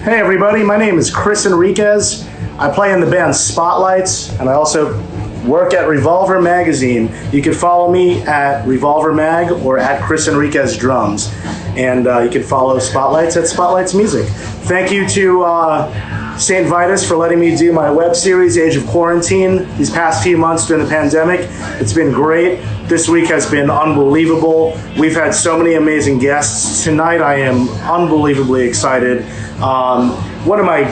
Hey everybody, my name is Chris Enriquez. I play in the band Spotlights, and I also work at Revolver magazine. You can follow me at Revolver Mag or at Chris Enriquez Drums. And you can follow Spotlights at Spotlights Music. Thank you to St. Vitus for letting me do my web series, Age of Quarantine, these past few months during the pandemic. It's been great. This week has been unbelievable. We've had so many amazing guests. Tonight I am unbelievably excited. One of my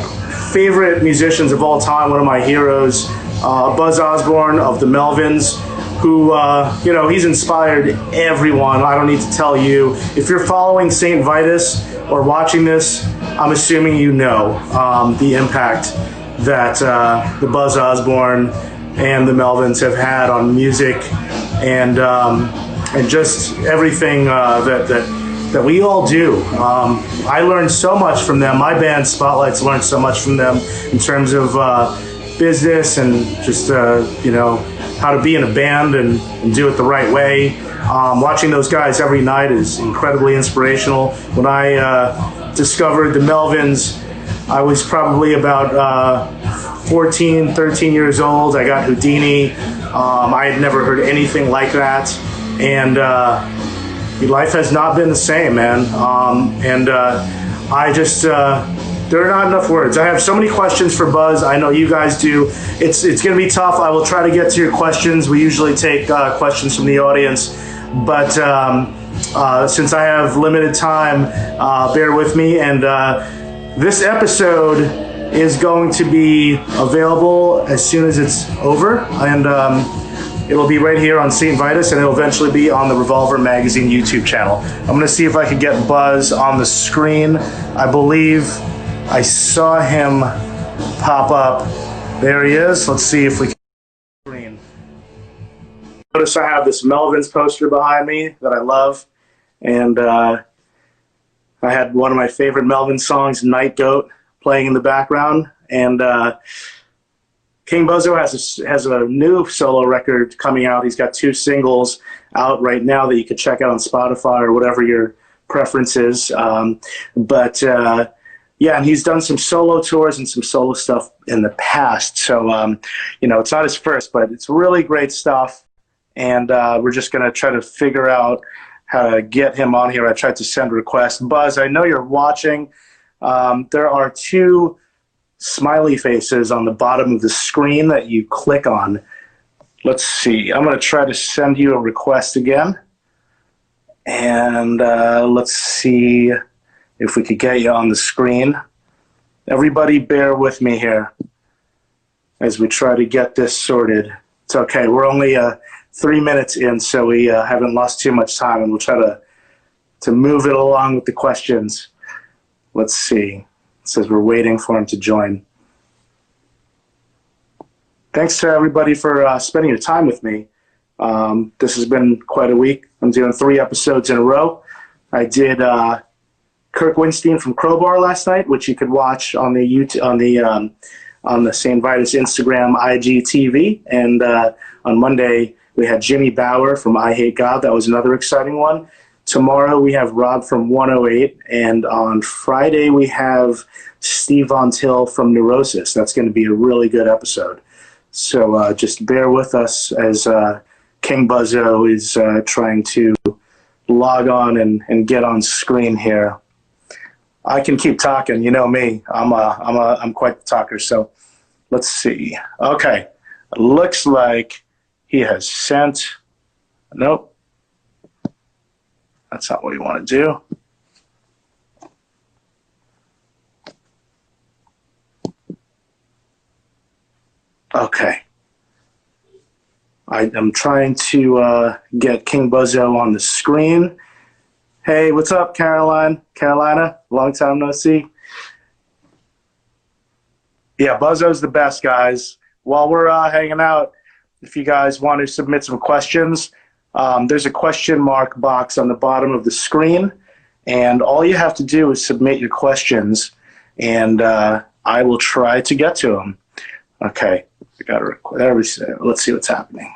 favorite musicians of all time, one of my heroes, Buzz Osborne of the Melvins, who, he's inspired everyone. I don't need to tell you. If you're following St. Vitus or watching this, I'm assuming you know the impact that the Buzz Osborne and the Melvins have had on music and just everything that we all do. I learned so much from them. My band Spotlights learned so much from them in terms of business and just how to be in a band and do it the right way. Watching those guys every night is incredibly inspirational. When I discovered the Melvins, I was probably about 14, 13 years old. I got Houdini. I had never heard anything like that. And life has not been the same, man. There are not enough words. I have so many questions for Buzz. I know you guys do. It's going to be tough. I will try to get to your questions. We usually take questions from the audience. But since I have limited time, bear with me. And this episode is going to be available as soon as it's over. And it'll be right here on St. Vitus, and it'll eventually be on the Revolver Magazine YouTube channel. I'm going to see if I can get Buzz on the screen. I believe I saw him pop up. There he is. Let's see if we can screen. Notice I have this Melvins poster behind me that I love, and I had one of my favorite Melvins songs, Night Goat, playing in the background. And King Buzzo has a new solo record coming out. He's got 2 singles out right now that you can check out on Spotify or whatever your preference is. Yeah, and he's done some solo tours and some solo stuff in the past. So, it's not his first, but it's really great stuff. And we're just going to try to figure out how to get him on here. I tried to send requests. Buzz, I know you're watching. There are 2 smiley faces on the bottom of the screen that you click on. Let's see. I'm going to try to send you a request again. And let's see if we could get you on the screen. Everybody bear with me here as we try to get this sorted. It's okay. We're only 3 minutes in, so we haven't lost too much time, and we'll try to move it along with the questions. Let's see. It says we're waiting for him to join. Thanks to everybody for spending your time with me. This has been quite a week. I'm doing 3 episodes in a row. I did Kirk Winstein from Crowbar last night, which you could watch on the YouTube, on the St. Vitus Instagram IGTV. And on Monday we had Jimmy Bauer from I Hate God. That was another exciting one. Tomorrow we have Rob from 108, and on Friday we have Steve Von Till from Neurosis. That's going to be a really good episode. So just bear with us as King Buzzo is trying to log on and get on screen here. I can keep talking. You know me. I'm quite the talker. So let's see. Okay, looks like he has sent. Nope. That's not what you want to do. Okay. I'm trying to get King Buzzo on the screen. Hey, what's up, Carolina? Long time no see. Yeah, Buzzo's the best, guys. While we're hanging out, if you guys want to submit some questions, there's a question mark box on the bottom of the screen, and all you have to do is submit your questions, and I will try to get to them. Okay, let's see what's happening.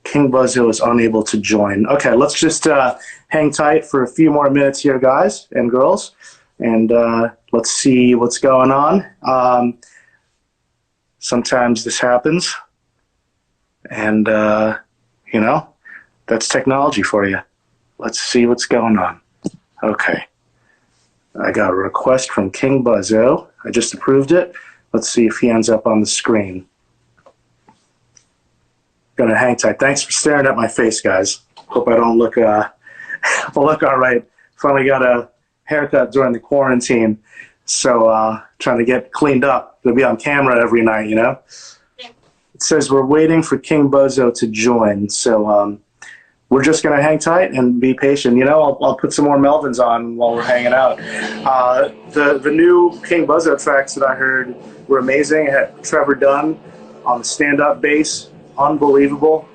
King Buzzo is unable to join. Okay, let's just hang tight for a few more minutes here, guys and girls. and let's see what's going on. Sometimes this happens, and you know, that's technology for you. Let's see what's going on. Okay. I got a request from King Buzzo. I just approved it. Let's see if he ends up on the screen. Gonna hang tight. Thanks for staring at my face, guys. Hope I don't look look all right. Finally got a haircut during the quarantine, so trying to get cleaned up. Gonna be on camera every night, you know. It says we're waiting for King Buzzo to join, so we're just going to hang tight and be patient. You know, I'll put some more Melvins on while we're hanging out. The new King Buzzo tracks that I heard were amazing. It had Trevor Dunn on the stand-up bass. Unbelievable.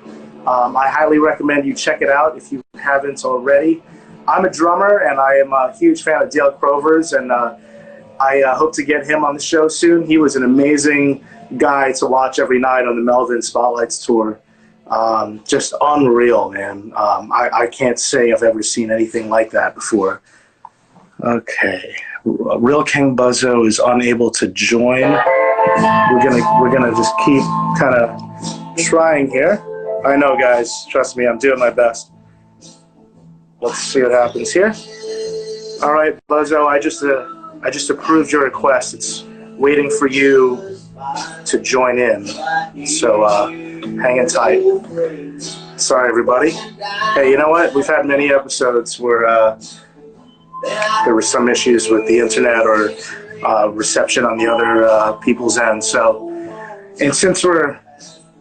I highly recommend you check it out if you haven't already. I'm a drummer, and I am a huge fan of Dale Crover's, and I hope to get him on the show soon. He was an amazing guy to watch every night on the Melvins Spotlights tour. Just unreal, man. I can't say I've ever seen anything like that before. Okay, Real King Buzzo is unable to join. We're gonna just keep kind of trying here. I know, guys. Trust me, I'm doing my best. Let's see what happens here. All right, Buzzo, I just approved your request. It's waiting for you to join in. So hang in tight. Sorry, everybody. Hey, you know what? We've had many episodes where there were some issues with the internet or reception on the other people's end. So, and since we're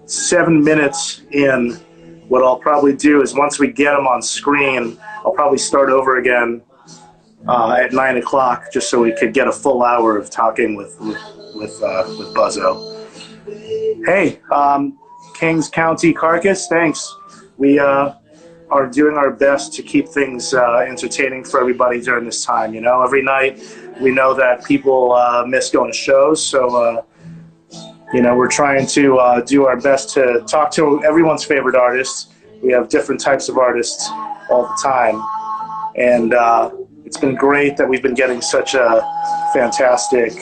7 minutes in, what I'll probably do is once we get them on screen, I'll probably start over again at 9 o'clock, just so we could get a full hour of talking with Buzzo. Hey, Kings County Carcass, thanks. We are doing our best to keep things entertaining for everybody during this time. You know, every night we know that people miss going to shows, so you know, we're trying to do our best to talk to everyone's favorite artists. We have different types of artists all the time, and it's been great that we've been getting such a fantastic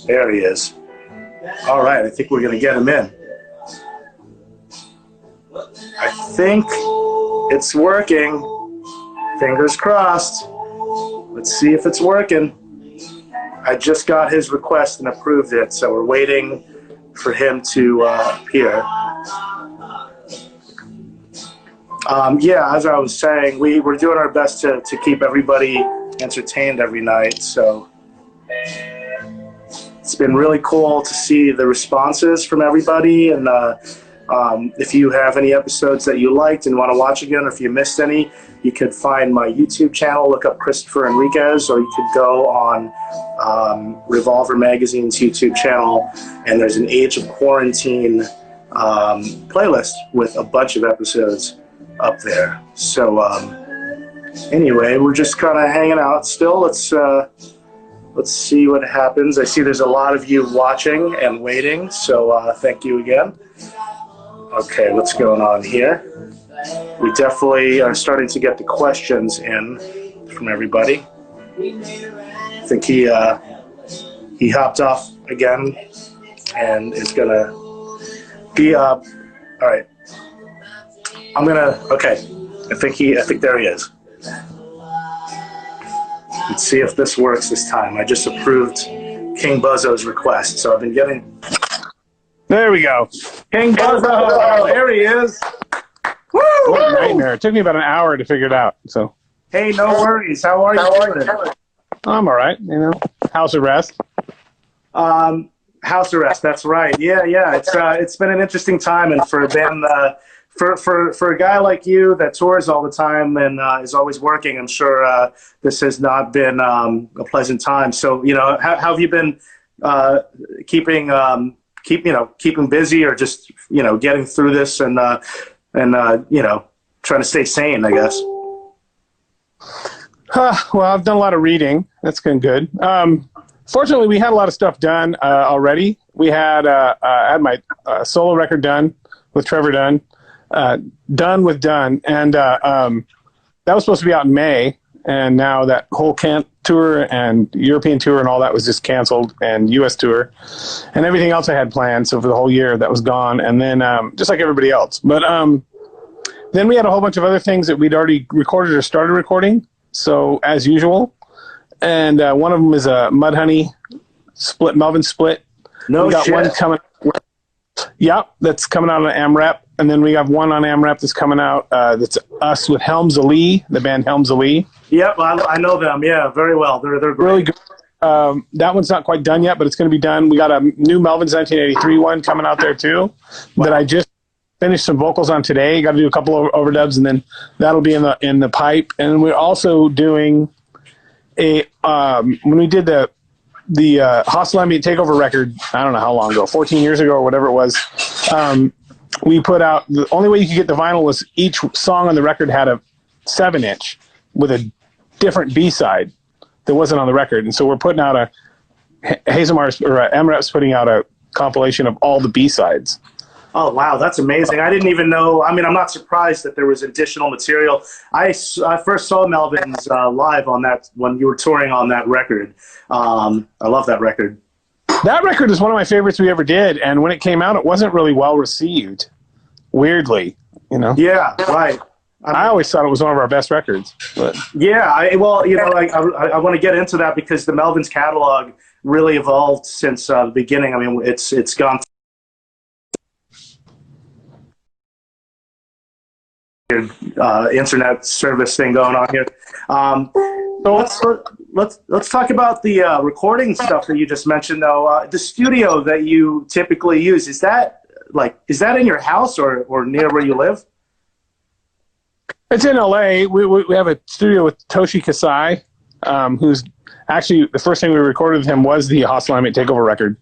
areas. All right, I think we're going to get him in. I think it's working. Fingers crossed. Let's see if it's working. I just got his request and approved it, so we're waiting for him to appear. Yeah, as I was saying, we're doing our best to keep everybody entertained every night, so it's been really cool to see the responses from everybody, and if you have any episodes that you liked and want to watch again, or if you missed any, you could find my YouTube channel, look up Christopher Enriquez, or you could go on Revolver Magazine's YouTube channel, and there's an Age of Quarantine playlist with a bunch of episodes up there. So anyway, we're just kind of hanging out still. Let's see what happens. I see there's a lot of you watching and waiting, so thank you again. Okay, what's going on here? We definitely are starting to get the questions in from everybody. I think he hopped off again and is gonna be all right. Okay. I think there he is. Let's see if this works this time. I just approved King Buzzo's request, so I've been getting. There we go. King Buzzo, there he is. Woo! What a nightmare. It took me about an hour to figure it out. So. Hey, no worries. How are you doing? I'm all right. You know, house arrest. House arrest. That's right. Yeah. It's been an interesting time, and for a band, for a guy like you that tours all the time and is always working, I'm sure this has not been a pleasant time. So, you know, how have you been keeping busy, or just, you know, getting through this and you know, trying to stay sane, I guess? Well, I've done a lot of reading. That's been good. Fortunately, we had a lot of stuff done already. We had I had my solo record done with Trevor Dunn, done with Dunn, and that was supposed to be out in May. and now that whole camp tour and European tour and all that was just canceled, and US tour and everything else I had planned. So for the whole year that was gone. And then just like everybody else. But then we had a whole bunch of other things that we'd already recorded or started recording. So as usual. And one of them is a Mudhoney split, Melvins split. No we got shit. one coming. Yeah, that's coming out on AMREP. And then we have one on AMREP that's coming out. That's us with Helms Ali, the band Helms Ali. Yep, I know them. Yeah, very well. They're great. Really good. That one's not quite done yet, but it's going to be done. We got a new Melvins 1983 one coming out there too. Wow. That I just finished some vocals on today. Got to do a couple of overdubs, and then that'll be in the pipe. And we're also doing a when we did the Hostile Ambient Takeover record, I don't know how long ago, 14 years ago or whatever it was. We put out, the only way you could get the vinyl was each song on the record had a 7-inch with a different B-side that wasn't on the record. And so we're putting out Hazemar's or MREP's putting out a compilation of all the B-sides. Oh, wow, that's amazing. I didn't even know. I mean, I'm not surprised that there was additional material. I first saw Melvins live on that when you were touring on that record. I love that record. That record is one of my favorites we ever did, and when it came out, it wasn't really well received. Weirdly, you know. Yeah, right. I always thought it was one of our best records. But. Yeah, I want to get into that because the Melvins catalog really evolved since the beginning. I mean, it's gone. Internet service thing going on here. So let's talk about the recording stuff that you just mentioned, though. The studio that you typically use, is that in your house or near where you live? It's in LA. We have a studio with Toshi Kasai, who's actually the first thing we recorded with him was the Hostile Ambient Takeover record.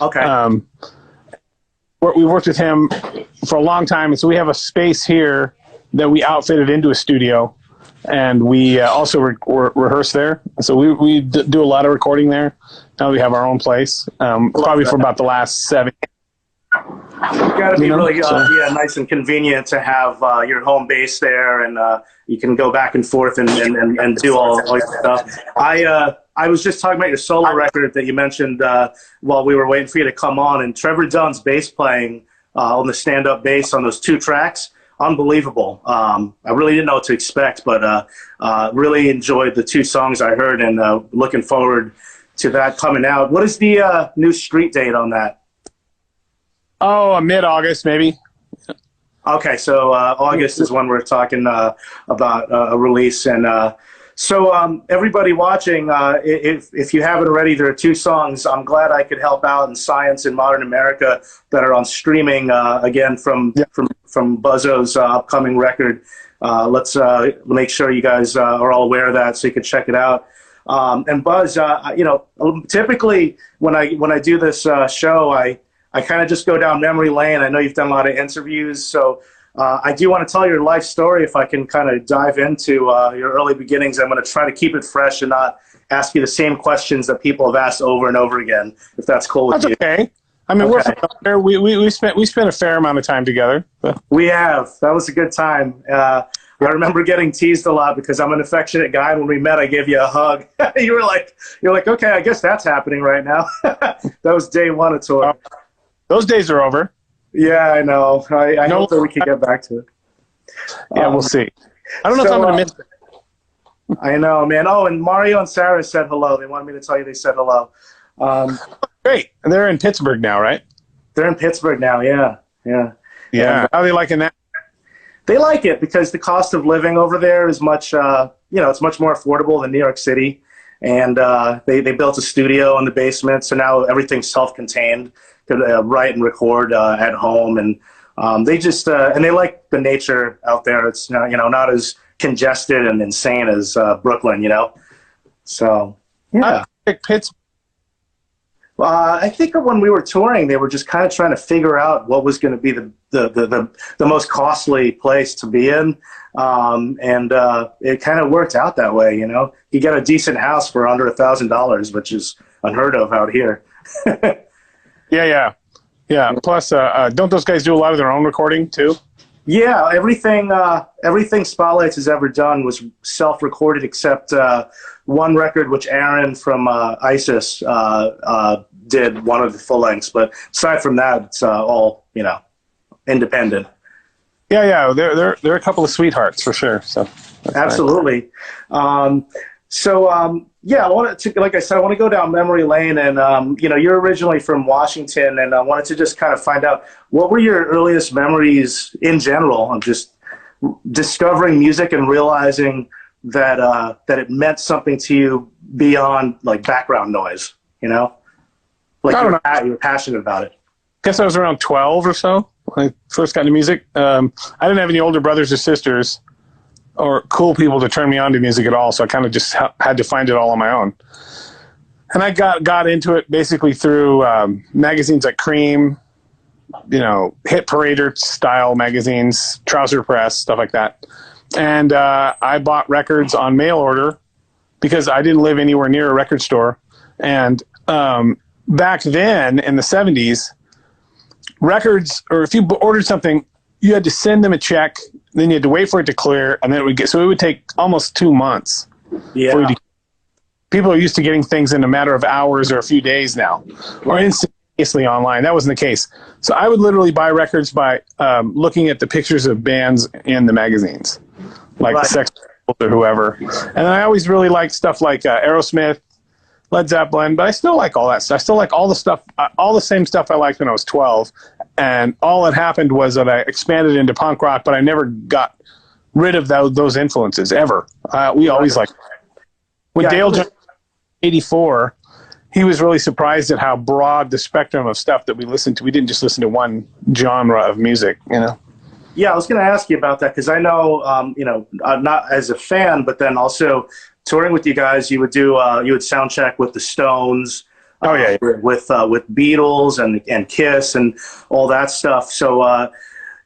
Okay. We worked with him for a long time, and so we have a space here that we outfitted into a studio, and we also rehearse there. So we do a lot of recording there. Now we have our own place, probably for about the last 7 years. It's got to be really nice and convenient to have your home base there, and you can go back and forth and do all your stuff. I was just talking about your solo record that you mentioned while we were waiting for you to come on, and Trevor Dunn's bass playing on the stand-up bass on those 2 tracks. Unbelievable. I really didn't know what to expect, but really enjoyed the 2 songs I heard, and looking forward to that coming out. What is the new street date on that? Oh, mid-August, maybe. Okay, so August is when we're talking about a release. And so everybody watching, if you haven't already, there are 2 songs. I'm glad I could help out in Science in Modern America that are on streaming, again, from Buzzo's upcoming record. Let's make sure you guys are all aware of that so you can check it out. And Buzz, typically when I do this show, I kind of just go down memory lane. I know you've done a lot of interviews, so I do want to tell your life story. If I can kind of dive into your early beginnings, I'm going to try to keep it fresh and not ask you the same questions that people have asked over and over again, if that's cool with you. That's okay. I mean, we're familiar. We spent a fair amount of time together. But. We have. That was a good time. I remember getting teased a lot because I'm an affectionate guy. When we met, I gave you a hug. You're like, okay, I guess that's happening right now. That was day 1 of tour. Those days are over. Yeah, I know. I hope that we can get back to it. Yeah, we'll see. I don't know if I'm going to miss it. I know, man. Oh, and Mario and Sarah said hello. They wanted me to tell you they said hello. Great. And they're in Pittsburgh now, right? They're in Pittsburgh now, yeah. Yeah. And, how are they liking that? They like it because the cost of living over there is much, it's much more affordable than New York City. And they built a studio in the basement, so now everything's self-contained. Could write and record at home, and they just and they like the nature out there. It's not as congested and insane as Brooklyn, So yeah, Pittsburgh. I think when we were touring, they were just kind of trying to figure out what was going to be the most costly place to be in, and it kind of worked out that way. You get a decent house for under $1,000, which is unheard of out here. Yeah. Plus, don't those guys do a lot of their own recording too? Yeah, everything Spotlights has ever done was self-recorded, except one record which Aaron from ISIS did one of the full lengths. But aside from that, it's all independent. Yeah. They're a couple of sweethearts for sure. So that's nice. Absolutely. Yeah, I wanted to, like I said, I want to go down memory lane, and you're originally from Washington, and I wanted to just kind of find out what were your earliest memories in general of just discovering music and realizing that it meant something to you beyond like background noise, like I don't know. you were passionate about it. Guess I was around 12 or so when I first got into music. I didn't have any older brothers or sisters or cool people to turn me on to music at all, so I kind of just had to find it all on my own. And I got into it basically through magazines like Cream, Hit Parader style magazines, Trouser Press, stuff like that. And I bought records on mail order because I didn't live anywhere near a record store. And back then in the 70s, records, or if you ordered something, you had to send them a check, then you had to wait for it to clear, and then it would take almost 2 months. Yeah. People are used to getting things in a matter of hours or a few days now, or instantaneously online. That wasn't the case. So I would literally buy records by looking at the pictures of bands in the magazines, like the Sex Pistols or whoever. And then I always really liked stuff like Aerosmith, Led Zeppelin, but I still like all that stuff. I still like all the stuff, all the same stuff I liked when I was 12. And all that happened was that I expanded into punk rock, but I never got rid of those influences ever. We always liked. When Dale joined 84, he was really surprised at how broad the spectrum of stuff that we listened to. We didn't just listen to one genre of music, Yeah, I was going to ask you about that because I know, not as a fan, but then also touring with you guys, you would sound check with the Stones. Oh yeah, with Beatles and Kiss and all that stuff. So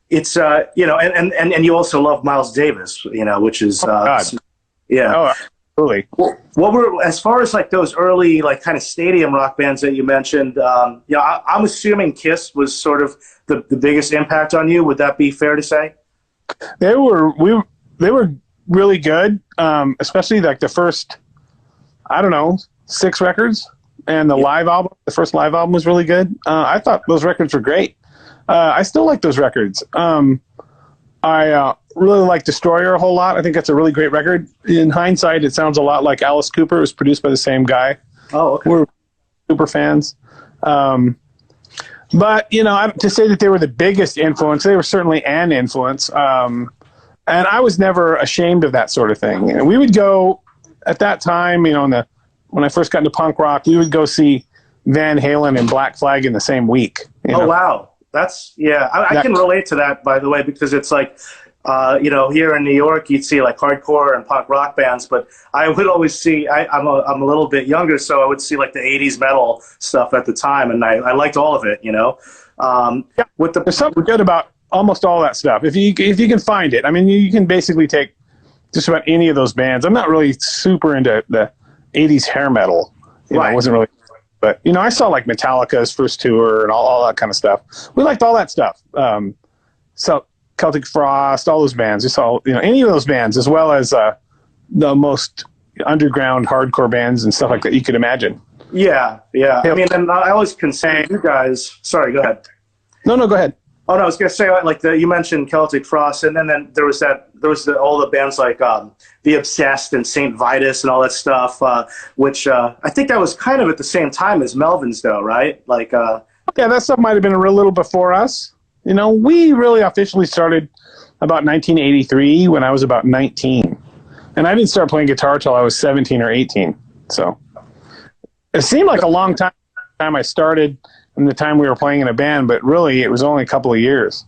it's and you also love Miles Davis, which is yeah. Oh, absolutely. What were, as far as like those early like kind of stadium rock bands that you mentioned? I'm assuming Kiss was sort of the biggest impact on you. Would that be fair to say? They were really good, especially like the first, 6 records. And the first live album was really good. I thought those records were great. I still like those records. I really like Destroyer a whole lot. I think that's a really great record. In hindsight, it sounds a lot like Alice Cooper. It was produced by the same guy. Oh, okay. We're super fans. But, to say that they were the biggest influence, they were certainly an influence. And I was never ashamed of that sort of thing. And we would go, at that time, when I first got into punk rock, we would go see Van Halen and Black Flag in the same week. Oh, wow. That's, yeah. I can relate to that, by the way, because it's like, here in New York, you'd see like hardcore and punk rock bands, but I would always see, I'm a little bit younger, so I would see like the 80s metal stuff at the time, and I liked all of it, There's something good about almost all that stuff. If you can find it. I mean, you can basically take just about any of those bands. I'm not really super into the 80s hair metal. I wasn't really, but I saw like Metallica's first tour and all that kind of stuff. We liked all that stuff. So Celtic Frost, all those bands. We saw any of those bands, as well as the most underground hardcore bands and stuff like that you could imagine. Yeah. I mean, and I always consider you guys. Sorry, go ahead. No, go ahead. Oh no, I was gonna say like you mentioned Celtic Frost, and then there was all the bands like The Obsessed and Saint Vitus and all that stuff, which I think that was kind of at the same time as Melvins, though, right? Like yeah, that stuff might have been a little before us. We really officially started about 1983 when I was about 19, and I didn't start playing guitar till I was 17 or 18. So it seemed like a long time I started. And the time we were playing in a band, but really it was only a couple of years.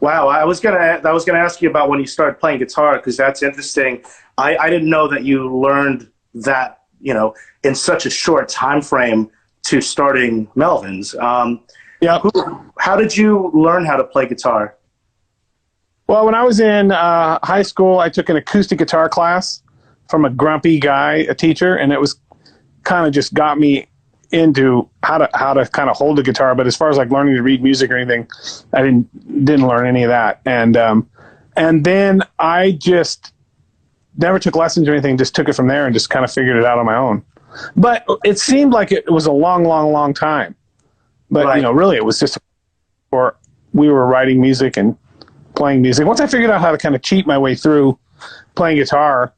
Wow, I was gonna ask you about when you started playing guitar, because that's interesting. I didn't know that you learned that in such a short time frame to starting Melvins. Yeah. How did you learn how to play guitar? Well, when I was in high school, I took an acoustic guitar class from a grumpy guy, a teacher, and it was kind of just got me into how to kind of hold a guitar, but as far as like learning to read music or anything, I didn't learn any of that. And then I just never took lessons or anything, just took it from there and just kind of figured it out on my own. But it seemed like it was a long time. But, right. Really it was just for we were writing music and playing music. Once I figured out how to kind of cheat my way through playing guitar,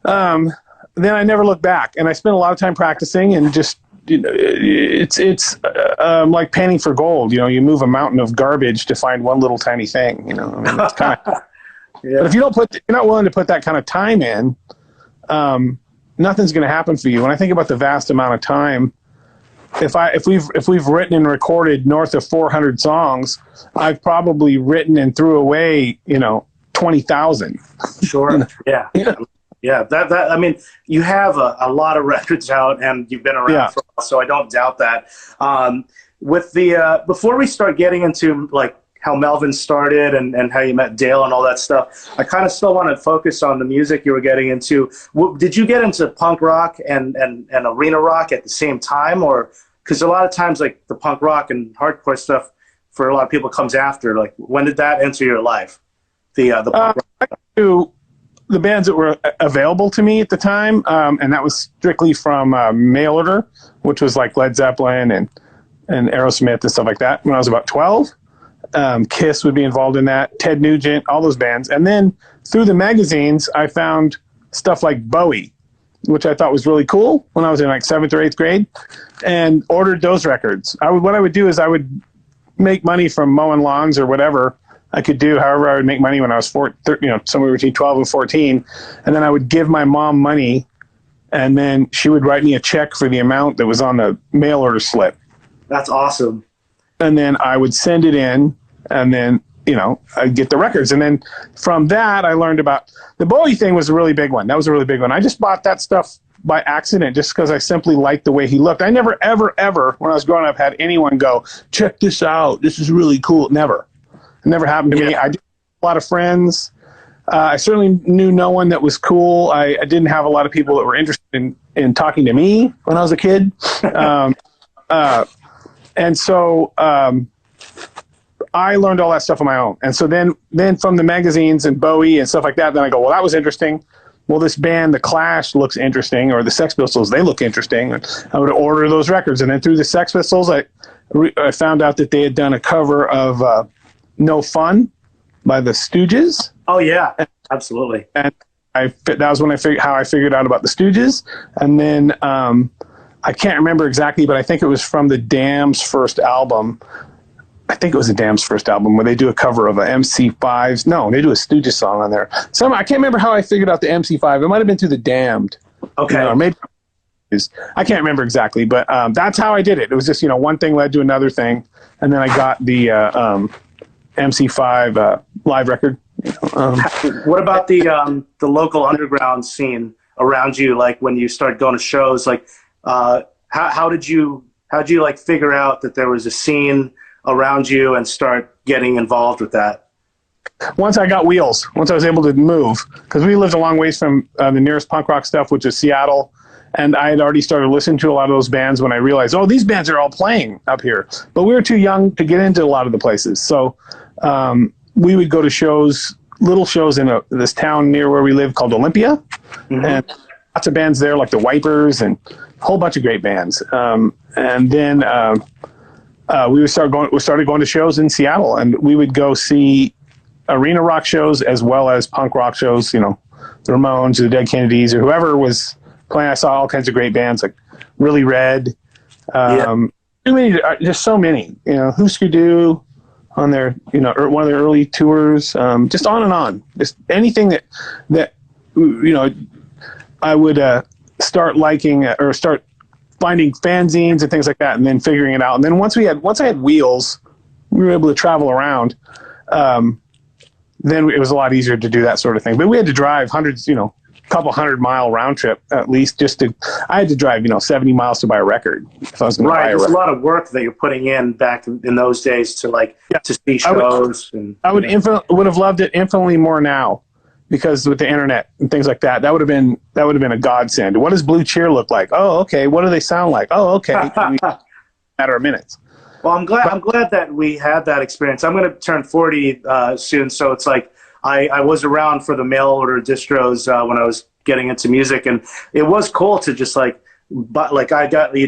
then I never looked back. And I spent a lot of time practicing and just, it's like panning for gold. You move a mountain of garbage to find one little tiny thing, it's kind of... Yeah. But if you're not willing to put that kind of time in, nothing's going to happen for you. When I think about the vast amount of time, if we've written and recorded north of 400 songs, I've probably written and threw away, 20,000. Sure. Yeah. Yeah. That I mean, you have a lot of records out, and you've been around for a while, so I don't doubt that. With the before we start getting into like how Melvins started and how you met Dale and all that stuff, I kind of still want to focus on the music you were getting into. Did you get into punk rock and arena rock at the same time? Or because a lot of times like the punk rock and hardcore stuff for a lot of people comes after. Like, when did that enter your life? The punk rock? I knew the bands that were available to me at the time, and that was strictly from mail order, which was like Led Zeppelin and Aerosmith and stuff like that when I was about 12. Kiss would be involved in that, Ted Nugent, all those bands. And then through the magazines, I found stuff like Bowie, which I thought was really cool when I was in like 7th or 8th grade, and ordered those records. What I would do is I would make money from mowing lawns or whatever I could do, however I would make money when I was somewhere between 12 and 14. And then I would give my mom money, and then she would write me a check for the amount that was on the mail order slip. That's awesome. And then I would send it in, and then, I'd get the records. And then from that, I learned about the Bowie thing was a really big one. That was a really big one. I just bought that stuff by accident just because I simply liked the way he looked. I never, ever, when I was growing up, had anyone go, check this out. This is really cool. Never. It never happened to me. I did have a lot of friends. I certainly knew no one that was cool. I didn't have a lot of people that were interested in talking to me when I was a kid. And so I learned all that stuff on my own. And so then from the magazines and Bowie and stuff like that, then I go, well, that was interesting. Well, this band, The Clash, looks interesting, or the Sex Pistols, they look interesting. I would order those records. And then through the Sex Pistols, I found out that they had done a cover of No Fun by the Stooges. Oh, yeah, absolutely. And that was when how I figured out about the Stooges. And then I can't remember exactly, but I think it was from the Damned's first album. I think it was the Damned's first album where they do a cover of a MC5's. No, they do a Stooges song on there. I can't remember how I figured out the MC5. It might have been through the Damned. Okay. Or maybe I can't remember exactly, but that's how I did it. It was just, one thing led to another thing. And then I got the MC5 live record. What about the local underground scene around you? Like when you start going to shows, like how did you like figure out that there was a scene around you and start getting involved with that? Once I got wheels, once I was able to move, because we lived a long ways from the nearest punk rock stuff, which is Seattle. And I had already started listening to a lot of those bands when I realized, these bands are all playing up here. But we were too young to get into a lot of the places. So we would go to shows, little shows in this town near where we live called Olympia. Mm-hmm. And lots of bands there, like the Wipers and a whole bunch of great bands. And then we started going to shows in Seattle, and we would go see arena rock shows as well as punk rock shows, the Ramones or the Dead Kennedys or whoever was playing. I saw all kinds of great bands like Really Red. Too many, just so many, Husker Du on their, one of their early tours, just on and on. Just anything that I would start liking or start finding fanzines and things like that, and then figuring it out. And then once I had wheels, we were able to travel around. Then it was a lot easier to do that sort of thing. But we had to drive hundreds, couple 100-mile round trip at least I had to drive 70 miles to buy a record if I was going to buy a record. There's a lot of work that you're putting in back in those days to to see shows. I would have loved it infinitely more now, because with the internet and things like that, that would have been a godsend. What does Blue Cheer look like? Oh, okay. What do they sound like? Oh, okay. Matter of minutes. Well, I'm glad that we had that experience. I'm going to turn 40 soon, so it's like I was around for the mail order distros when I was getting into music, and it was cool to just you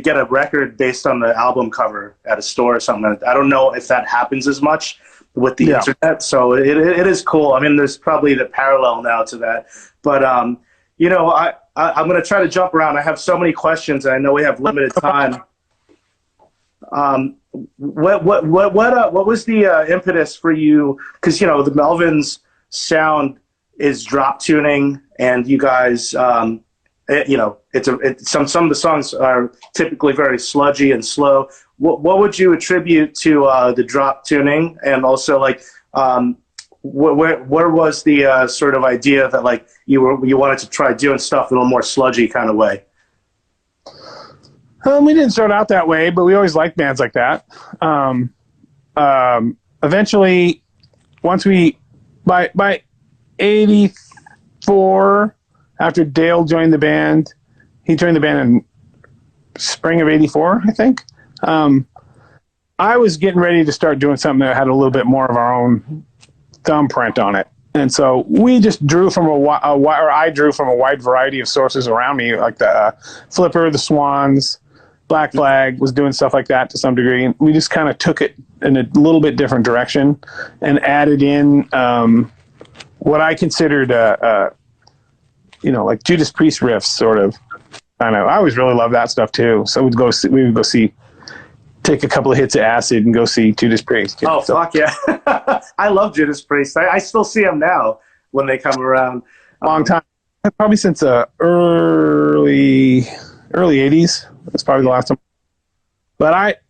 get a record based on the album cover at a store or something. I don't know if that happens as much with the internet, so it is cool. I mean, there's probably the parallel now to that, but I'm going to try to jump around. I have so many questions, and I know we have limited time. What was the impetus for you? Because the Melvins sound is drop tuning, and you guys, some of the songs are typically very sludgy and slow. What would you attribute to the drop tuning, and also where was the sort of idea that you wanted to try doing stuff in a more sludgy kind of way? We didn't start out that way, but we always liked bands like that. Eventually, once by 84, after Dale joined the band, he joined the band in spring of 84, I think. I was getting ready to start doing something that had a little bit more of our own thumbprint on it. And so we just drew from I drew from a wide variety of sources around me, like the Flipper, the Swans, Black Flag was doing stuff like that to some degree. We just kind of took it in a little bit different direction and added in what I considered, like Judas Priest riffs, sort of. I know. I always really loved that stuff too. So we would go see, take a couple of hits of acid and go see Judas Priest. Oh, fuck yeah. I love Judas Priest. I still see them now when they come around. Long time. Probably since early 80s. That's probably the last time. But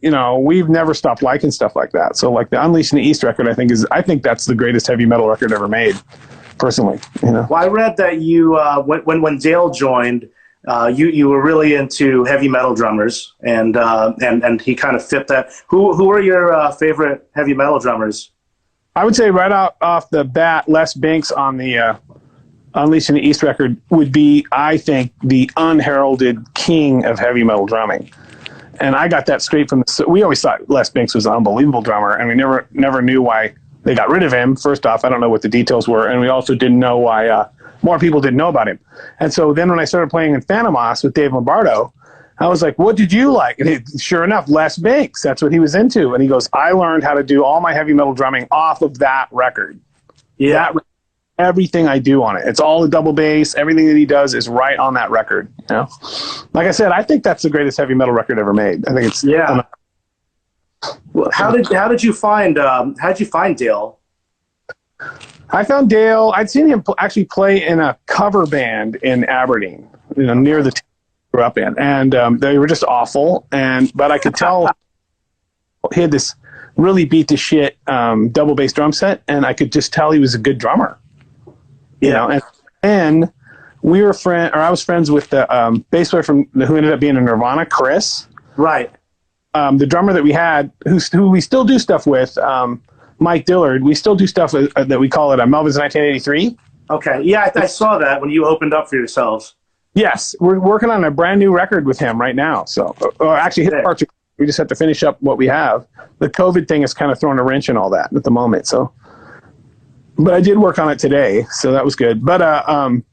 we've never stopped liking stuff like that. So like the Unleashed in the East record, I think that's the greatest heavy metal record ever made, personally. Well, I read that you, when Dale joined, you were really into heavy metal drummers, and he kind of fit that. Who are your favorite heavy metal drummers? I would say right off the bat, Les Binks on the Unleashed in the East record would be, I think, the unheralded king of heavy metal drumming. And I got that straight from we always thought Les Binks was an unbelievable drummer, and we never knew why they got rid of him. First off, I don't know what the details were, and we also didn't know why more people didn't know about him. And so then when I started playing in Phantomos with Dave Lombardo, I was like, what did you like? And sure enough, Les Binks, that's what he was into. And he goes, I learned how to do all my heavy metal drumming off of that record. Yeah. Everything I do on it. It's all the double bass. Everything that he does is right on that record. Like I said, I think that's the greatest heavy metal record ever made. I think it's Well, how did you find Dale? I found Dale. I'd seen him actually play in a cover band in Aberdeen, near the town I grew up in, and they were just awful. But I could tell he had this really beat to shit double bass drum set, and I could just tell he was a good drummer. And then we were I was friends with the bass player who ended up being in Nirvana, Chris. Right. The drummer that we had, who we still do stuff with, Mike Dillard. We still do stuff that we call it Melvins 1983. Okay. Yeah, I saw that when you opened up for yourselves. Yes, we're working on a brand new record with him right now. So, actually, his parts. We just have to finish up what we have. The COVID thing has kind of thrown a wrench in all that at the moment. So, but I did work on it today, so that was good. But what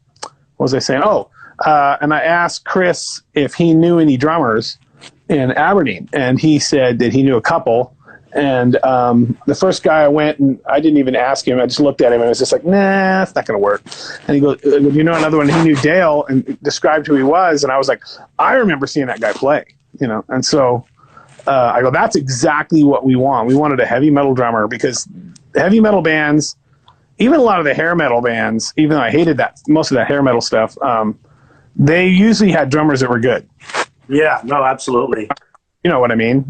was I saying? And I asked Chris if he knew any drummers in Aberdeen, and he said that he knew a couple. And the first guy I went, and I didn't even ask him. I just looked at him and I was just like, nah, it's not going to work. And he goes, another one? He knew Dale and described who he was. And I was like, I remember seeing that guy play, And so I go, that's exactly what we want. We wanted a heavy metal drummer, because heavy metal bands, even a lot of the hair metal bands, even though I hated most of that hair metal stuff, they usually had drummers that were good. Yeah, no, absolutely. You know what I mean?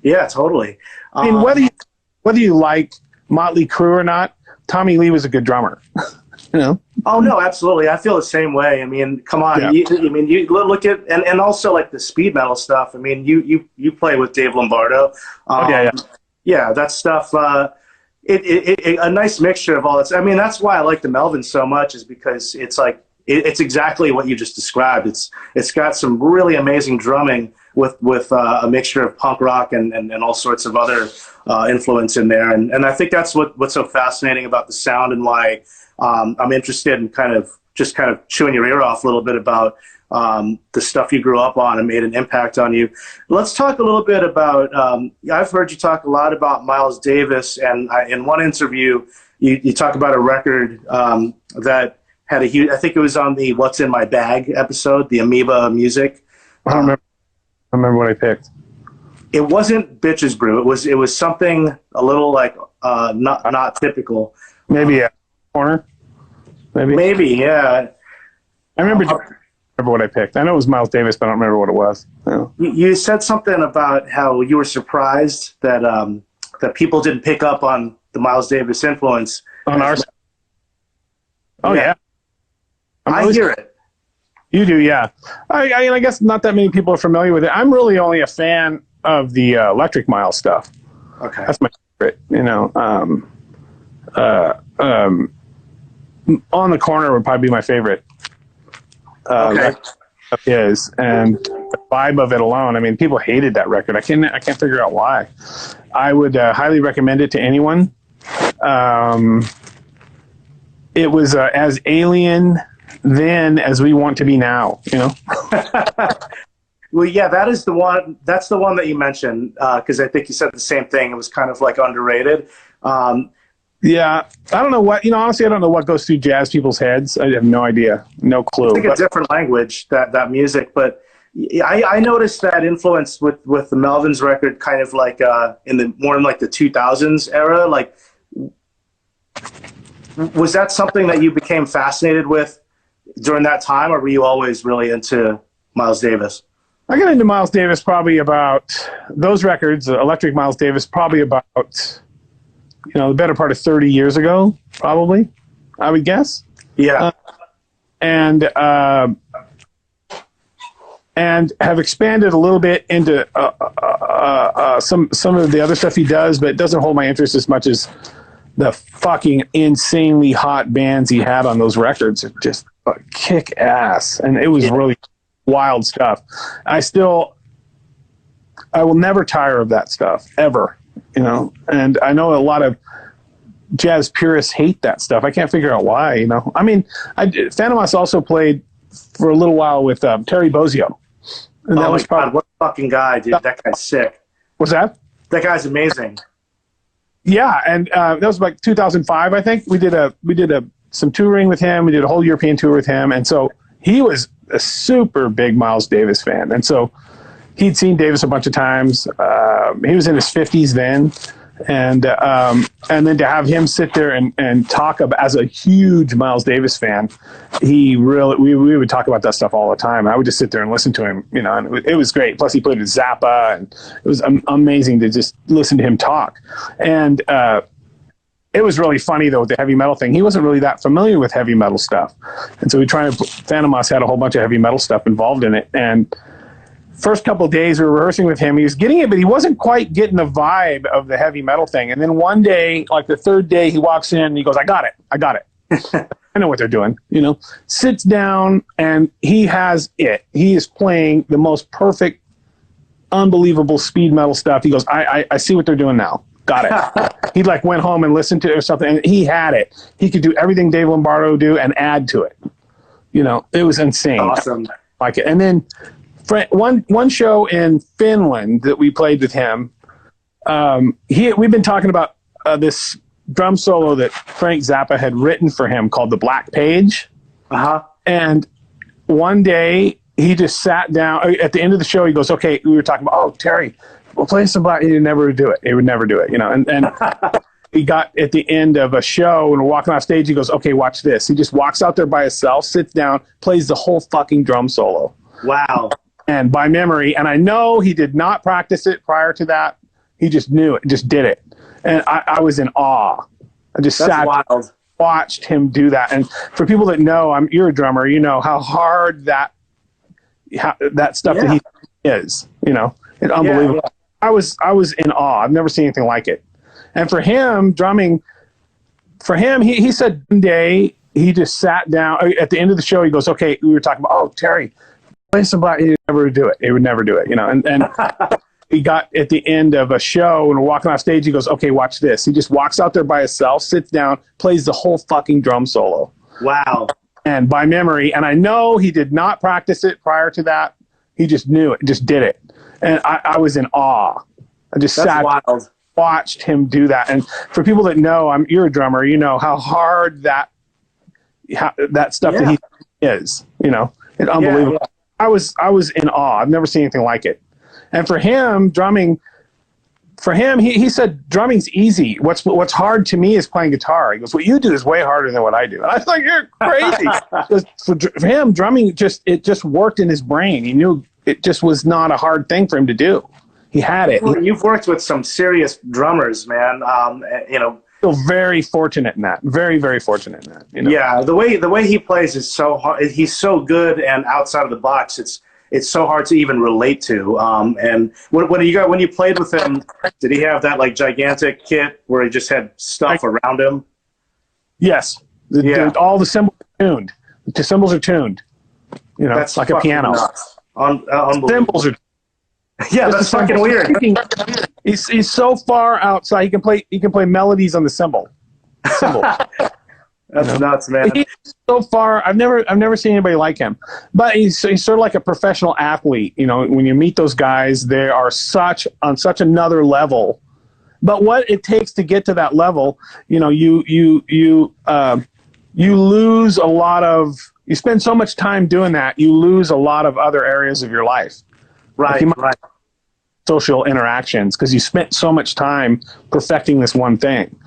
Yeah, totally. I mean, whether you like Motley Crue or not, Tommy Lee was a good drummer. Oh no, absolutely. I feel the same way. I mean, come on. Yeah. You look at and also like the speed metal stuff. I mean, you play with Dave Lombardo. Yeah, that stuff. a nice mixture of all this. I mean, that's why I like the Melvins so much, is because it's like it's exactly what you just described. It's got some really amazing drumming with a mixture of punk rock and all sorts of other influence in there. And I think that's what's so fascinating about the sound, and why I'm interested in kind of chewing your ear off a little bit about the stuff you grew up on and made an impact on you. Let's talk a little bit about, I've heard you talk a lot about Miles Davis, and in one interview, you talk about a record that had a huge, I think it was on the What's in My Bag episode, the Amoeba music. I don't remember what I picked. It wasn't Bitches Brew. It was something a little like not typical. Maybe a corner. Maybe, yeah. I remember what I picked. I know it was Miles Davis, but I don't remember what it was. Yeah. You said something about how you were surprised that that people didn't pick up on the Miles Davis influence on our side. Oh yeah. I hear it. You do, yeah. I guess not that many people are familiar with it. I'm really only a fan of the Electric Miles stuff. Okay. That's my favorite. On the Corner would probably be my favorite. Okay. Is, and the vibe of it alone. I mean, people hated that record. I can't figure out why. I would highly recommend it to anyone. It was as alien then as we want to be now, Well, yeah, that's the one that you mentioned, because I think you said the same thing. It was kind of like underrated. Yeah, I don't know what, honestly, I don't know what goes through jazz people's heads. I have no idea, no clue. It's like a different language, that music. But I noticed that influence with the Melvins record, kind of like more in like the 2000s era. Like, was that something that you became fascinated with during that time, or were you always really into Miles Davis? I got into Miles Davis probably about those records, Electric Miles Davis, probably about, the better part of 30 years ago, probably, I would guess. Yeah. And have expanded a little bit into some of the other stuff he does, but it doesn't hold my interest as much as the fucking insanely hot bands he had on those records. It just kick ass, and it was really wild stuff. I will never tire of that stuff ever, and I know a lot of jazz purists hate that stuff. I can't figure out why, I mean, Phantom House also played for a little while with Terry Bozzio, and that was probably, what a fucking guy, dude. That guy's sick. What's that? That guy's amazing. Yeah, and that was like 2005, I think. We did some touring with him. We did a whole European tour with him, and so he was a super big Miles Davis fan, and so he'd seen Davis a bunch of times. He was in his 50s then, and then to have him sit there and talk about, as a huge Miles Davis fan, we would talk about that stuff all the time. I would just sit there and listen to him, and it was great. Plus he played with Zappa, and it was amazing to just listen to him talk. And it was really funny though with the heavy metal thing. He wasn't really that familiar with heavy metal stuff, and so Phantom House had a whole bunch of heavy metal stuff involved in it. And first couple of days we were rehearsing with him, he was getting it, but he wasn't quite getting the vibe of the heavy metal thing. And then one day, like the third day, he walks in and he goes, I got it. I know what they're doing, sits down, and he has it. He is playing the most perfect, unbelievable speed metal stuff. He goes, I see what they're doing now. Got it. He went home and listened to it or something, and he had it. He could do everything Dave Lombardo do and add to it. It was insane. Awesome. Like it. And then one show in Finland that we played with him, we've been talking about this drum solo that Frank Zappa had written for him called The Black Page. Uh-huh. And one day he just sat down at the end of the show. He goes, okay, we were talking about, Terry, we'll play some Black. He would never do it. And he got at the end of a show and we're walking off stage. He goes, okay, watch this. He just walks out there by himself, sits down, plays the whole fucking drum solo. Wow. And by memory, and I know he did not practice it prior to that. He just knew it, just did it. And I was in awe. I just watched him do that. And for people that know, you're a drummer, how hard that stuff that he is, it's unbelievable. Yeah. I was in awe. I've never seen anything like it. And for him, drumming, he said one day he just sat down at the end of the show. He goes, okay, we were talking about, oh, Terry, play some black. He would never do it. He would never do it, and he got at the end of a show and we're walking off stage. He goes, okay, watch this. He just walks out there by himself, sits down, plays the whole fucking drum solo. Wow. And by memory. And I know he did not practice it prior to that. He just knew it, just did it. And I was in awe. I just watched him do that. And for people that know, you're a drummer, you know how hard that stuff that he is, it's unbelievable. Yeah. I was in awe. I've never seen anything like it. And for him, drumming, he said drumming's easy. What's hard to me is playing guitar. He goes, what you do is way harder than what I do. And I thought, you're crazy. For him, drumming it just worked in his brain. He knew it just was not a hard thing for him to do. He had it. Well, you've worked with some serious drummers, man. Feel very fortunate in that. Very, very fortunate in that. Yeah, the way he plays is so hard. He's so good and outside of the box. It's so hard to even relate to. And when you played with him, did he have that like gigantic kit where he just had stuff around him? Yes. All the cymbals are tuned. The cymbals are tuned. That's like a piano. Cymbals are. Yeah, that's fucking weird. He's so far outside. He can play melodies on the cymbal. That's nuts, man. He's so far. I've never seen anybody like him. But he's sort of like a professional athlete. When you meet those guys, they are on such another level. But what it takes to get to that level, you lose a lot of. You spend so much time doing that, you lose a lot of other areas of your life. Right. Social interactions because you spent so much time perfecting this one thing.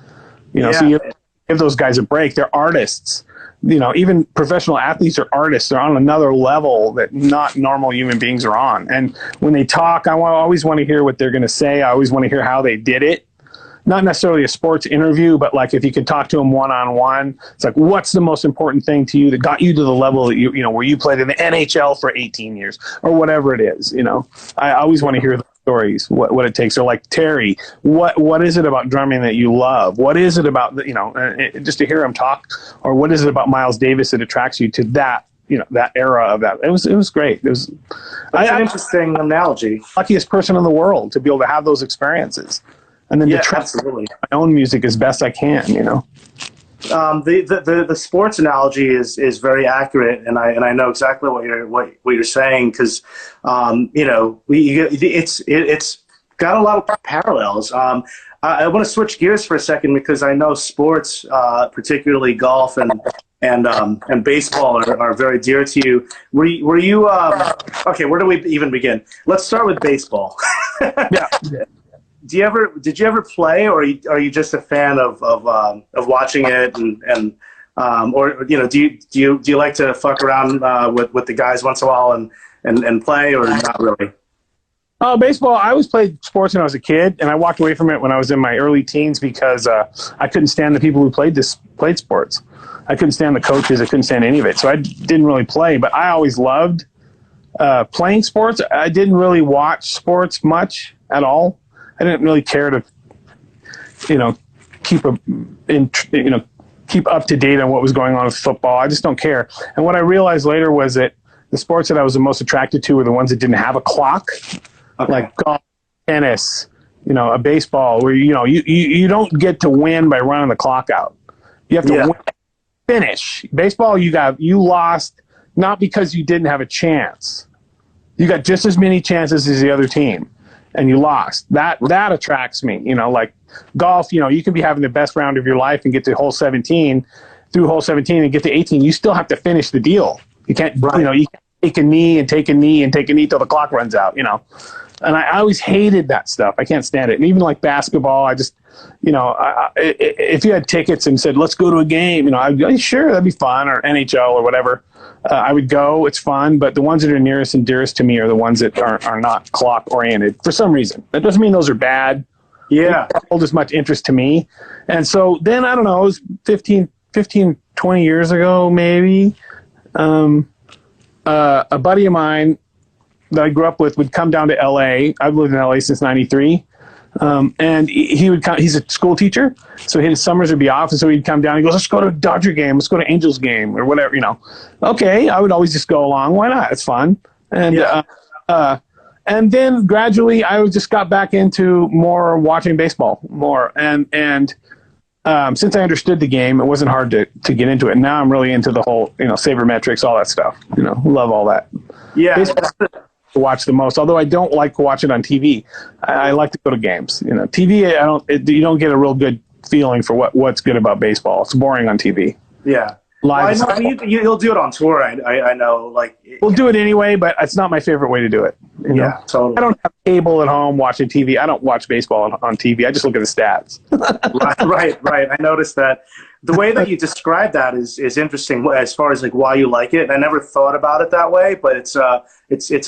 So you give those guys a break. They're artists. Even professional athletes are artists. They're on another level that not normal human beings are on. And when they talk, I always want to hear what they're going to say. I always want to hear how they did it. Not necessarily a sports interview, but like if you could talk to them one-on-one, it's like, what's the most important thing to you that got you to the level that where you played in the NHL for 18 years or whatever it is. I always want to hear the stories, what it takes. Or like Terry, what is it about drumming that you love? What is it about, just to hear him talk, or what is it about Miles Davis that attracts you to that, that era of that? It was great. It was an interesting analogy. Luckiest person in the world to be able to have those experiences. And then to try my own music as best I can, The sports analogy is very accurate, and I know exactly what you're saying because it's got a lot of parallels. I want to switch gears for a second because I know sports, particularly golf and baseball, are very dear to you. Were you okay? Where do we even begin? Let's start with baseball. Yeah. Did you ever play, or are you just a fan of watching it or do you like to fuck around with the guys once in a while and play, or not really? Oh, baseball. I always played sports when I was a kid, and I walked away from it when I was in my early teens because I couldn't stand the people who played sports. I couldn't stand the coaches. I couldn't stand any of it, so I didn't really play. But I always loved playing sports. I didn't really watch sports much at all. I didn't really care to, keep up to date on what was going on with football. I just don't care. And what I realized later was that the sports that I was the most attracted to were the ones that didn't have a clock, like golf, tennis, a baseball, where you don't get to win by running the clock out. You have to win, finish. Baseball, you lost not because you didn't have a chance. You got just as many chances as the other team. And you lost. That attracts me. Like golf, you can be having the best round of your life and get to hole 17, and get to 18. You still have to finish the deal. You can't, you can't take a knee and take a knee and take a knee till the clock runs out. And I always hated that stuff. I can't stand it. And even like basketball, I just, if you had tickets and said, let's go to a game, I'd go, sure, that'd be fun, or NHL or whatever. I would go. It's fun, but the ones that are nearest and dearest to me are the ones that are not clock oriented for some reason. That doesn't mean those are bad. Yeah. They don't hold as much interest to me. And so then, I don't know, it was 15, 20 years ago, maybe. A buddy of mine that I grew up with would come down to LA. I've lived in LA since 93. And he would come, he's a school teacher, so his summers would be off, and so he'd come down. He goes, "Let's go to a Dodger game. Let's go to Angels game or whatever." Okay, I would always just go along. Why not? It's fun. And then gradually, I just got back into more watching baseball more, and since I understood the game, it wasn't hard to get into it. Now I'm really into the whole sabermetrics, all that stuff. Love all that. Yeah. Baseball, to watch the most, although I don't like to watch it on TV. I like to go to games. TV, you don't get a real good feeling for what's good about baseball. It's boring on TV. Yeah. Live. Well, I know you'll do it on tour. I know. We'll do it anyway, but it's not my favorite way to do it. Yeah, totally. I don't have cable at home watching TV. I don't watch baseball on TV. I just look at the stats. Right. I noticed that. The way that you describe that is interesting as far as why you like it. And I never thought about it that way, but it's an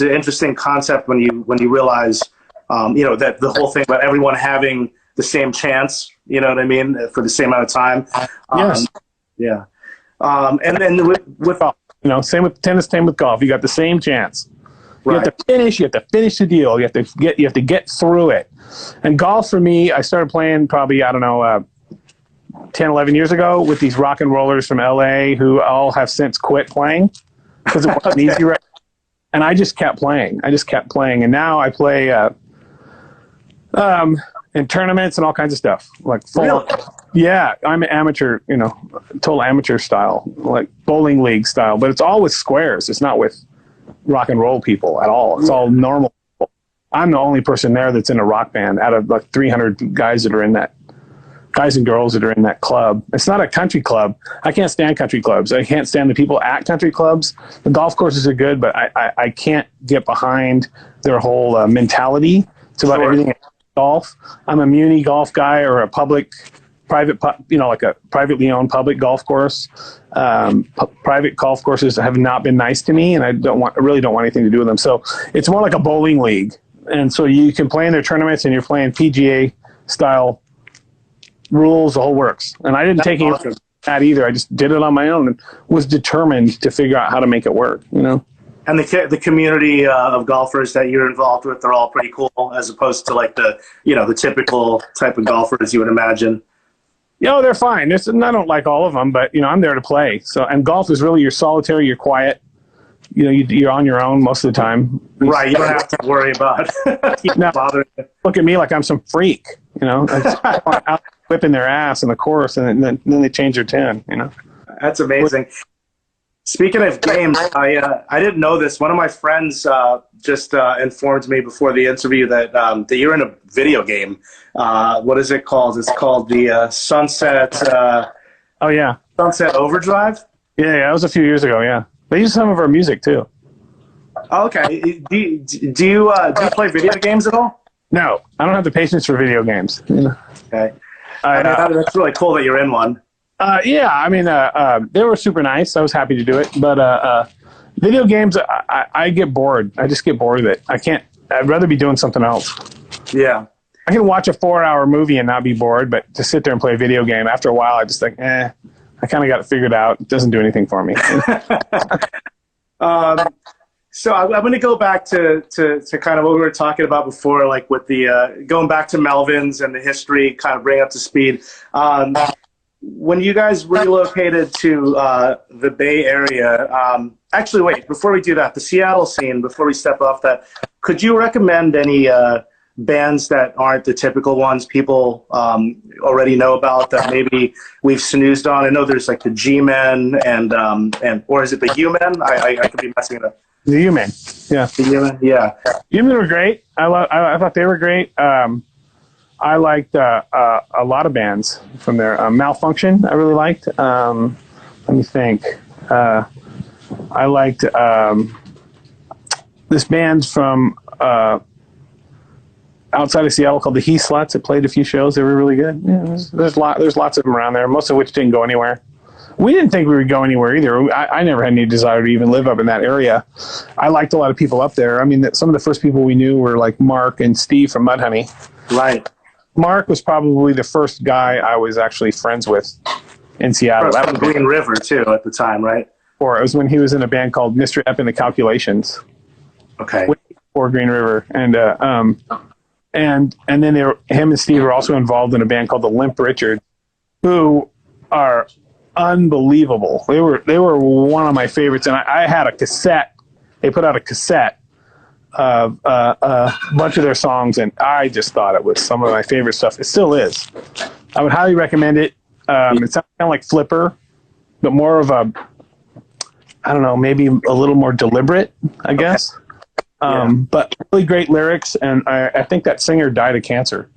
interesting concept when you realize that the whole thing about everyone having the same chance. You know what I mean, for the same amount of time. Yes. Yeah. And then with same with tennis, same with golf. You got the same chance. You right. have to finish. You have to finish the deal. You have to get through it. And golf for me, I started playing probably 10, 11 years ago with these rock and rollers from LA who all have since quit playing because it wasn't easy. Right? And I just kept playing. And now I play in tournaments and all kinds of stuff. Really? Yeah, I'm an amateur, total amateur style, like bowling league style, but it's all with squares. It's not with rock and roll people at all. It's all normal people. I'm the only person there that's in a rock band out of 300 guys and girls that are in that club. It's not a country club. I can't stand country clubs. I can't stand the people at country clubs. The golf courses are good, but I can't get behind their whole mentality. It's about everything golf. I'm a muni golf guy or a private, like a privately owned public golf course. Private golf courses have not been nice to me, and I really don't want anything to do with them. So it's more like a bowling league. And so you can play in their tournaments and you're playing PGA style rules, the whole works. And I didn't take any of that either. I just did it on my own and was determined to figure out how to make it work, And the community of golfers that you're involved with, they're all pretty cool, as opposed to the typical type of golfers you would imagine. They're fine. I don't like all of them, but I'm there to play. So, and golf is really you're solitary, you're quiet. You're on your own most of the time. Right. You don't have to worry about bothering. Look at me like I'm some freak. Out whipping their ass in the course, and then they change their tune. That's amazing. Speaking of games, I didn't know this. One of my friends just informed me before the interview that you're in a video game. What is it called? It's called the Sunset. Sunset Overdrive. Yeah, that was a few years ago. Yeah, they used some of our music too. Okay. Do you play video games at all? No, I don't have the patience for video games. Okay. That's really cool that you're in one. They were super nice. I was happy to do it. But video games, I get bored. I just get bored of it. I'd rather be doing something else. Yeah. I can watch a 4-hour movie and not be bored, but to sit there and play a video game, after a while, I just think, I kind of got it figured out. It doesn't do anything for me. So I'm going to go back to kind of what we were talking about before, with the going back to Melvins and the history, kind of bring up to speed. When you guys relocated to the Bay Area, actually, wait, before we do that, the Seattle scene, before we step off that, could you recommend any bands that aren't the typical ones people already know about that maybe we've snoozed on? I know there's the G-Men and or is it the U-Men? I could be messing it up. The U-Men, yeah. The U-Men, yeah. U-Men were great. I thought they were great. I liked a lot of bands from there. Malfunction, I really liked. Let me think. I liked this band from outside of Seattle called the He Sluts. It played a few shows. They were really good. Yeah, there's lots of them around there, most of which didn't go anywhere. We didn't think we would go anywhere either. I never had any desire to even live up in that area. I liked a lot of people up there. I mean, some of the first people we knew were like Mark and Steve from Mudhoney. Right. Mark was probably the first guy I was actually friends with in Seattle. That was Green River, too, at the time, right? Or it was when he was in a band called Mr. Ep and the Calculations. Okay. Or Green River. And then him and Steve are also involved in a band called the Limp Richards, who are unbelievable. They were one of my favorites, and I had a cassette. They put out a cassette of a bunch of their songs, and I just thought it was some of my favorite stuff. It still is. I would highly recommend it. It sounds kind of like Flipper, but more of a, I don't know, maybe a little more deliberate, I guess. But really great lyrics, and I think that singer died of cancer.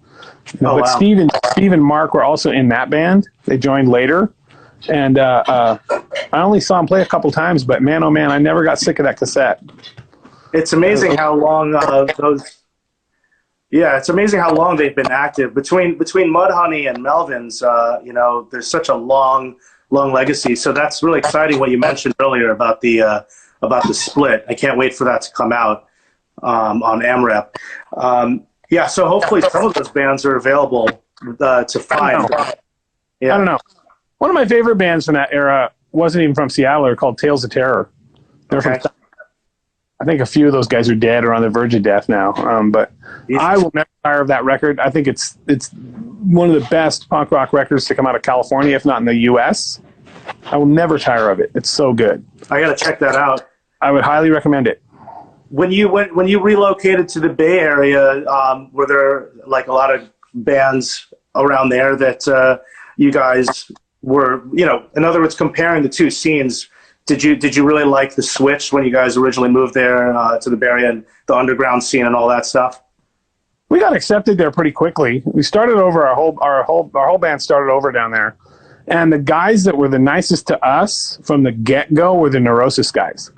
But wow. Steve and Mark were also in that band. They joined later, and I only saw them play a couple times, but man, oh man, I never got sick of that cassette. It's amazing how long those. Yeah, it's amazing how long they've been active. Between Mudhoney and Melvins, there's such a long legacy. So that's really exciting what you mentioned earlier about the split. I can't wait for that to come out on AMREP. So hopefully some of those bands are available to find. I don't know. One of my favorite bands from that era wasn't even from Seattle. They're called Tales of Terror. They're from, I think a few of those guys are dead or on the verge of death now. But I will never tire of that record. I think it's one of the best punk rock records to come out of California, if not in the U.S. I will never tire of it. It's so good. I got to check that out. I would highly recommend it. When you relocated to the Bay Area, were there like a lot of bands around there that you guys were, in other words, comparing the two scenes? Did you really like the switch when you guys originally moved there to the Bay Area and the underground scene and all that stuff? We got accepted there pretty quickly. We started over our whole band started over down there, and the guys that were the nicest to us from the get-go were the Neurosis guys.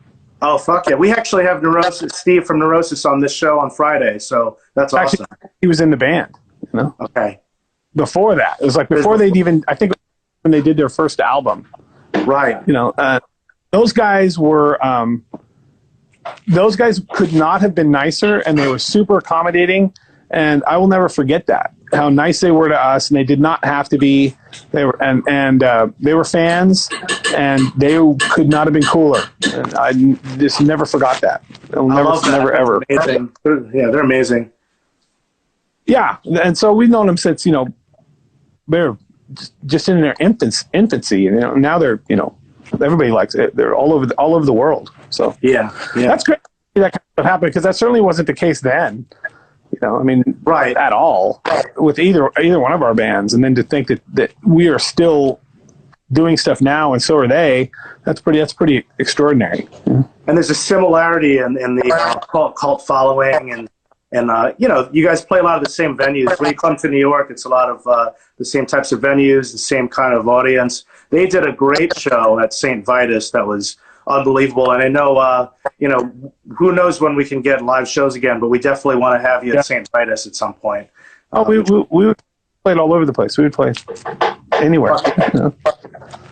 Oh fuck yeah! We actually have Steve from Neurosis on this show on Friday, so that's awesome. He was in the band. Okay. Before that, it was like before they'd even. I think when they did their first album. Right. Those guys were. Those guys could not have been nicer, and they were super accommodating. And I will never forget that, how nice they were to us, and they did not have to be. They were and they were fans, and they could not have been cooler. And I just never forgot that. Never ever. Amazing. They're amazing. Yeah, and so we've known them since they're just in their infancy. Now they're everybody likes it. They're all over the world. So yeah, that's great that kind of happened, because that certainly wasn't the case then. Right at all with either one of our bands, and then to think that we are still doing stuff now, and so are they. That's pretty extraordinary. And there's a similarity in the cult following, and you guys play a lot of the same venues. When you come to New York, it's a lot of the same types of venues, the same kind of audience. They did a great show at St. Vitus that was unbelievable, and I know who knows when we can get live shows again, but we definitely want to have you at St. Vitus at some point. We would play it all over the place. We would play anywhere.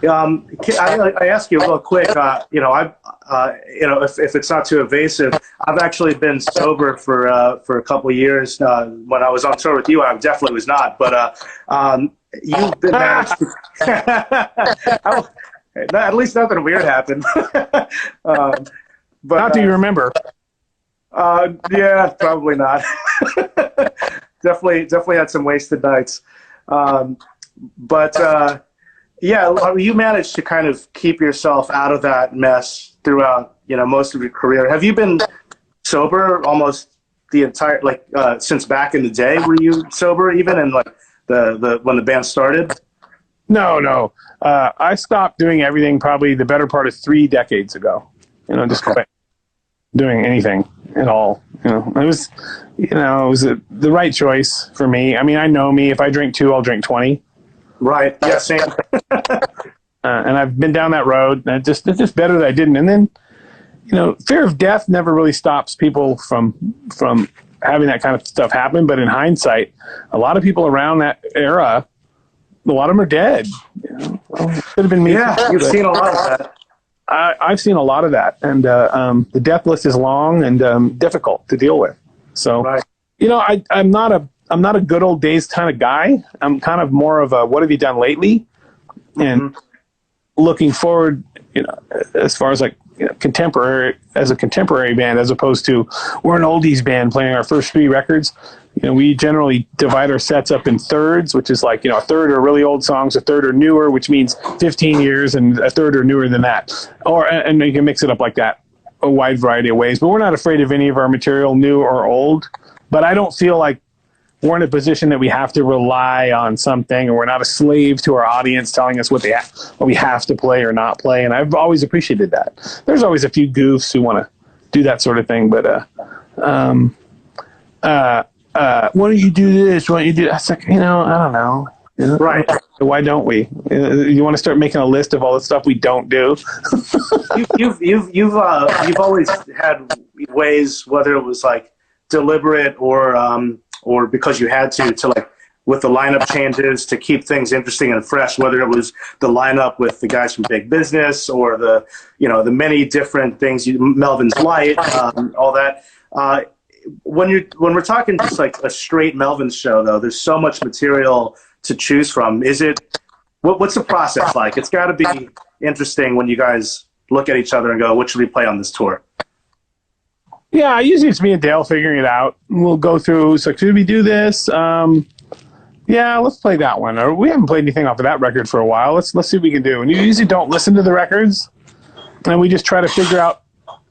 I ask you real quick. If it's not too evasive, I've actually been sober for a couple of years. When I was on tour with you, I definitely was not. But you've been managed to. At least nothing weird happened. But not do you remember? Yeah, probably not. definitely had some wasted nights. You managed to kind of keep yourself out of that mess throughout, most of your career. Have you been sober almost the entire, since back in the day? Were you sober even in the when the band started? No. I stopped doing everything probably the better part of 3 decades ago. Just quit doing anything at all. It was the right choice for me. I mean, I know me. If I drink 2, I'll drink 20. Right. Yeah. Same. And I've been down that road. And it's just better that I didn't. And then, fear of death never really stops people from having that kind of stuff happen. But in hindsight, a lot of people around that era, a lot of them are dead. Could have been me. Yeah, you've seen a lot of that. I've seen a lot of that, and the death list is long and difficult to deal with. So, right. I'm not a good old days kind of guy. I'm kind of more of a what have you done lately, and looking forward. As far as contemporary band, as opposed to we're an oldies band playing our first 3 records. We generally divide our sets up in thirds, which is like, a third are really old songs, a third are newer, which means 15 years, and a third are newer than that. And you can mix it up like that a wide variety of ways. But we're not afraid of any of our material, new or old. But I don't feel like we're in a position that we have to rely on something, or we're not a slave to our audience telling us what we have to play or not play. And I've always appreciated that. There's always a few goofs who want to do that sort of thing, but why don't you do this? Why don't you do that? It's like, I don't know. Right. Why don't we? You want to start making a list of all the stuff we don't do? You've always had ways, whether it was like deliberate or because you had to like with the lineup changes to keep things interesting and fresh, whether it was the lineup with the guys from Big Business or the many different things, Melvins Light, all that. When we're talking just like a straight Melvins show, though, there's so much material to choose from. What's the process like? It's got to be interesting when you guys look at each other and go, what should we play on this tour? Yeah, usually it's me and Dale figuring it out. We'll go through, so should we do this? Yeah, let's play that one. Or we haven't played anything off of that record for a while. Let's see what we can do. And you usually don't listen to the records, and we just try to figure out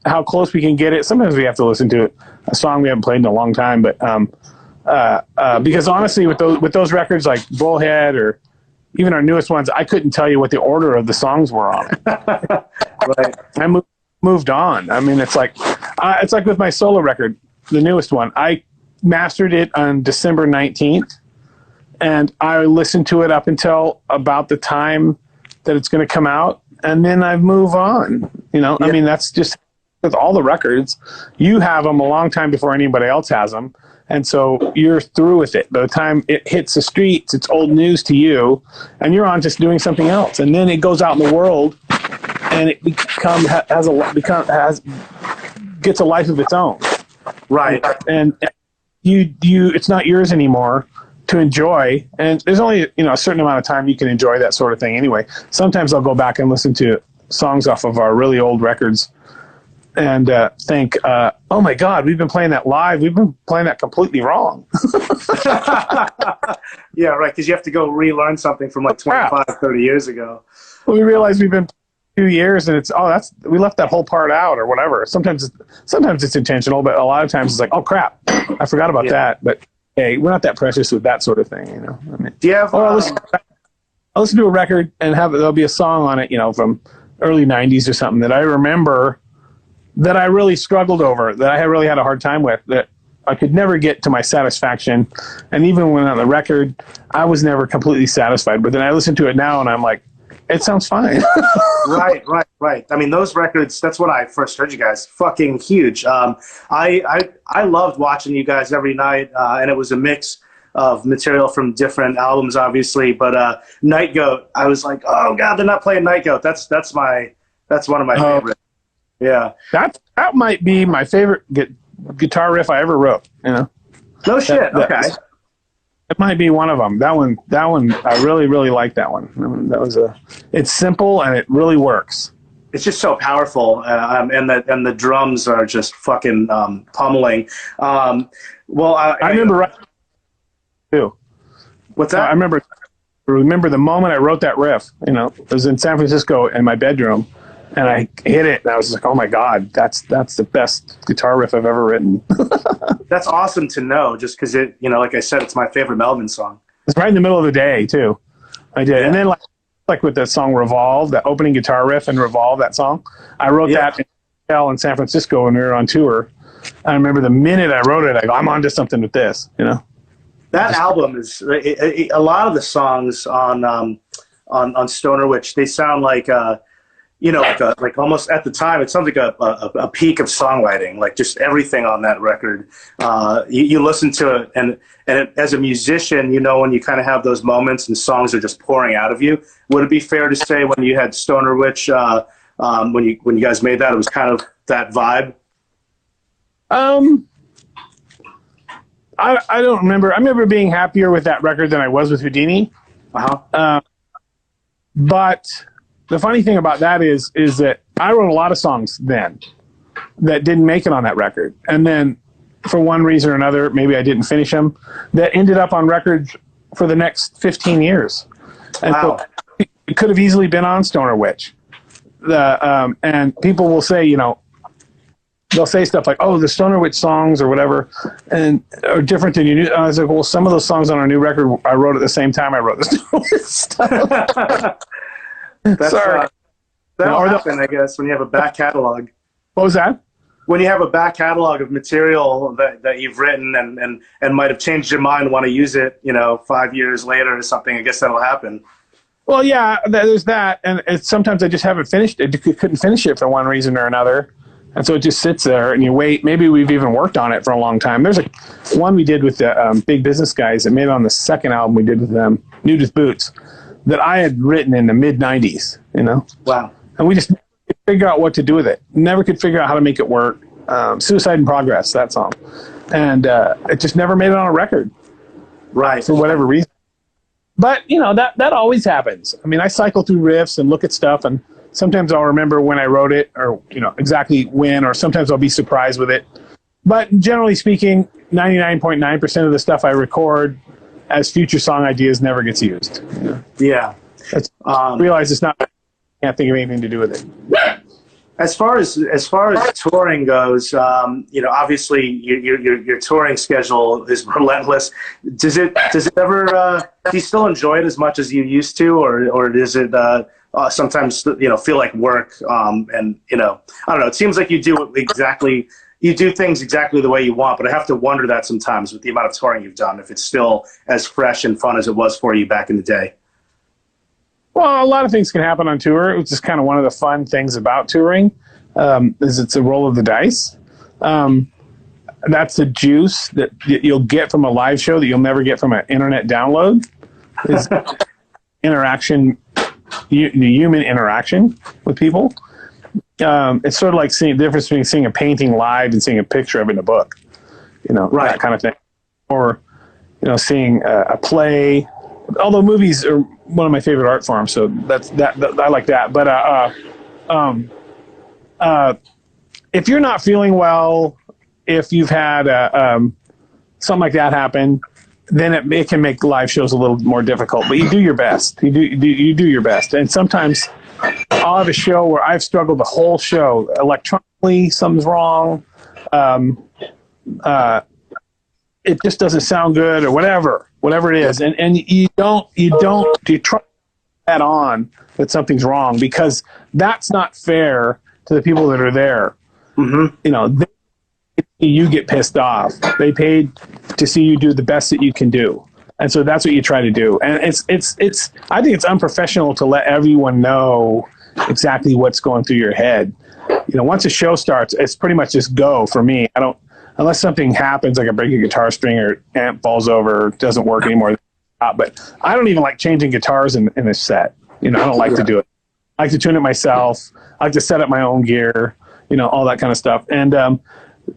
how close we can get it. Sometimes we have to listen to a song we haven't played in a long time, but because honestly, with those records like Bullhead or even our newest ones, I couldn't tell you what the order of the songs were on it. Right. I moved on. I mean, it's like with my solo record, the newest one. I mastered it on December 19th, and I listened to it up until about the time that it's going to come out, and then I move on. Yeah. I mean, that's just with all the records. You have them a long time before anybody else has them, and so you're through with it. By the time it hits the streets, it's old news to you, and you're on just doing something else. And then it goes out in the world, and it gets a life of its own. Right. And you it's not yours anymore to enjoy. And there's only a certain amount of time you can enjoy that sort of thing anyway. Sometimes I'll go back and listen to songs off of our really old records and think, oh my God, we've been playing that live. We've been playing that completely wrong. Yeah, right, because you have to go relearn something from like 25, 30 years ago. Well, we realize we've been 2 years, and it's we left that whole part out or whatever. Sometimes it's intentional, but a lot of times it's like, oh crap, I forgot about that. But hey, we're not that precious with that sort of thing, I mean, do you have? I'll listen to a record and there'll be a song on it, from early '90s or something that I remember that I really struggled over, that I really had a hard time with, that I could never get to my satisfaction. And even when on the record, I was never completely satisfied. But then I listen to it now and I'm like, it sounds fine. Right. I mean, those records, that's when I first heard you guys, fucking huge. I loved watching you guys every night, and it was a mix of material from different albums, obviously. But Night Goat, I was like, oh God, they're not playing Night Goat. That's one of my favorites. Yeah. That might be my favorite guitar riff I ever wrote, No shit, okay. It might be one of them. That one, I really, really like that one. I mean, it's simple and it really works. It's just so powerful, and the drums are just fucking pummeling. I remember too. What's that? I remember the moment I wrote that riff. It was in San Francisco in my bedroom, and I hit it, and I was like, oh my God, that's the best guitar riff I've ever written. That's awesome to know, just because it, like I said, it's my favorite Melvin song. It's right in the middle of the day too. I did, yeah. And then like with the song Revolve, that opening guitar riff and Revolve, that song, I wrote that in San Francisco when we were on tour. I remember the minute I wrote it, I go, I'm onto something with this, That album is a lot of the songs on Stoner Witch. They sound like like almost at the time it sounds like a peak of songwriting. Like just everything on that record. You listen to it, and as a musician, when you kind of have those moments and songs are just pouring out of you. Would it be fair to say when you had Stoner Witch, when you guys made that, it was kind of that vibe? I don't remember. I remember being happier with that record than I was with Houdini. Uh-huh. But the funny thing about that is that I wrote a lot of songs then that didn't make it on that record. And then for one reason or another, maybe I didn't finish them, that ended up on records for the next 15 years. And Wow. so it could have easily been on Stoner Witch. And people will say, you know, they'll say stuff like, "Oh, the Stoner Witch songs or whatever, and are different than you knew." I was like, "Well, some of those songs on our new record, I wrote at the same time I wrote the Stoner Witch stuff." That's, Sorry. that'll Or happen, I guess, when you have a back catalog. What was that? When you have a back catalog of material that you've written and might have changed your mind, want to use it, you know, 5 years later or something, I guess that'll happen. Well, yeah, there's that, and sometimes I just haven't finished it. Couldn't finish it for one reason or another, and so it just sits there. And you wait. Maybe we've even worked on it for a long time. There's one we did with the Big Business Guys that made it on the second album we did with them, Nude with Boots, that I had written in the mid '90s. You know, Wow. and we just couldn't figure out what to do with it. Never could figure out how to make it work. Suicide in Progress, that song, and it just never made it on a record Right. for whatever reason. But, you know, that always happens. I mean, I cycle through riffs and look at stuff, and sometimes I'll remember when I wrote it or, you know, exactly when, or sometimes I'll be surprised with it. But generally speaking, 99.9% of the stuff I record as future song ideas never gets used. You know? Yeah. I realize it's not, I can't think of anything to do with it. As far as touring goes, you know, obviously your touring schedule is relentless. Does it ever? Do you still enjoy it as much as you used to, or does it sometimes, you know, feel like work? And, you know, I don't know. It seems like you do things exactly the way you want, but I have to wonder that sometimes with the amount of touring you've done, if it's still as fresh and fun as it was for you back in the day. Well, a lot of things can happen on tour, which is kind of one of the fun things about touring, is it's a roll of the dice. That's the juice that you'll get from a live show that you'll never get from an internet download, is interaction, the human interaction with people. It's sort of like seeing the difference between seeing a painting live and seeing a picture of it in a book, you know, Right. that kind of thing. Or, you know, seeing a play. Although movies are one of my favorite art forms, so that I like that. But if you're not feeling well, if you've had something like that happen, then it can make live shows a little more difficult. But you do your best. You do your best. And sometimes I'll have a show where I've struggled the whole show electronically. Something's wrong. It just doesn't sound good, or whatever it is, and you try that on that something's wrong, because that's not fair to the people that are there. Mm-hmm. You know, you get pissed off. They paid to see you do the best that you can do, and so that's what you try to do. And it's I think it's unprofessional to let everyone know exactly what's going through your head. You know, once a show starts, it's pretty much just go for me. I don't. Unless something happens, like I break a guitar string or amp falls over, doesn't work anymore. But I don't even like changing guitars in a set. You know, I don't like to do it. I like to tune it myself. I like to set up my own gear, you know, all that kind of stuff. And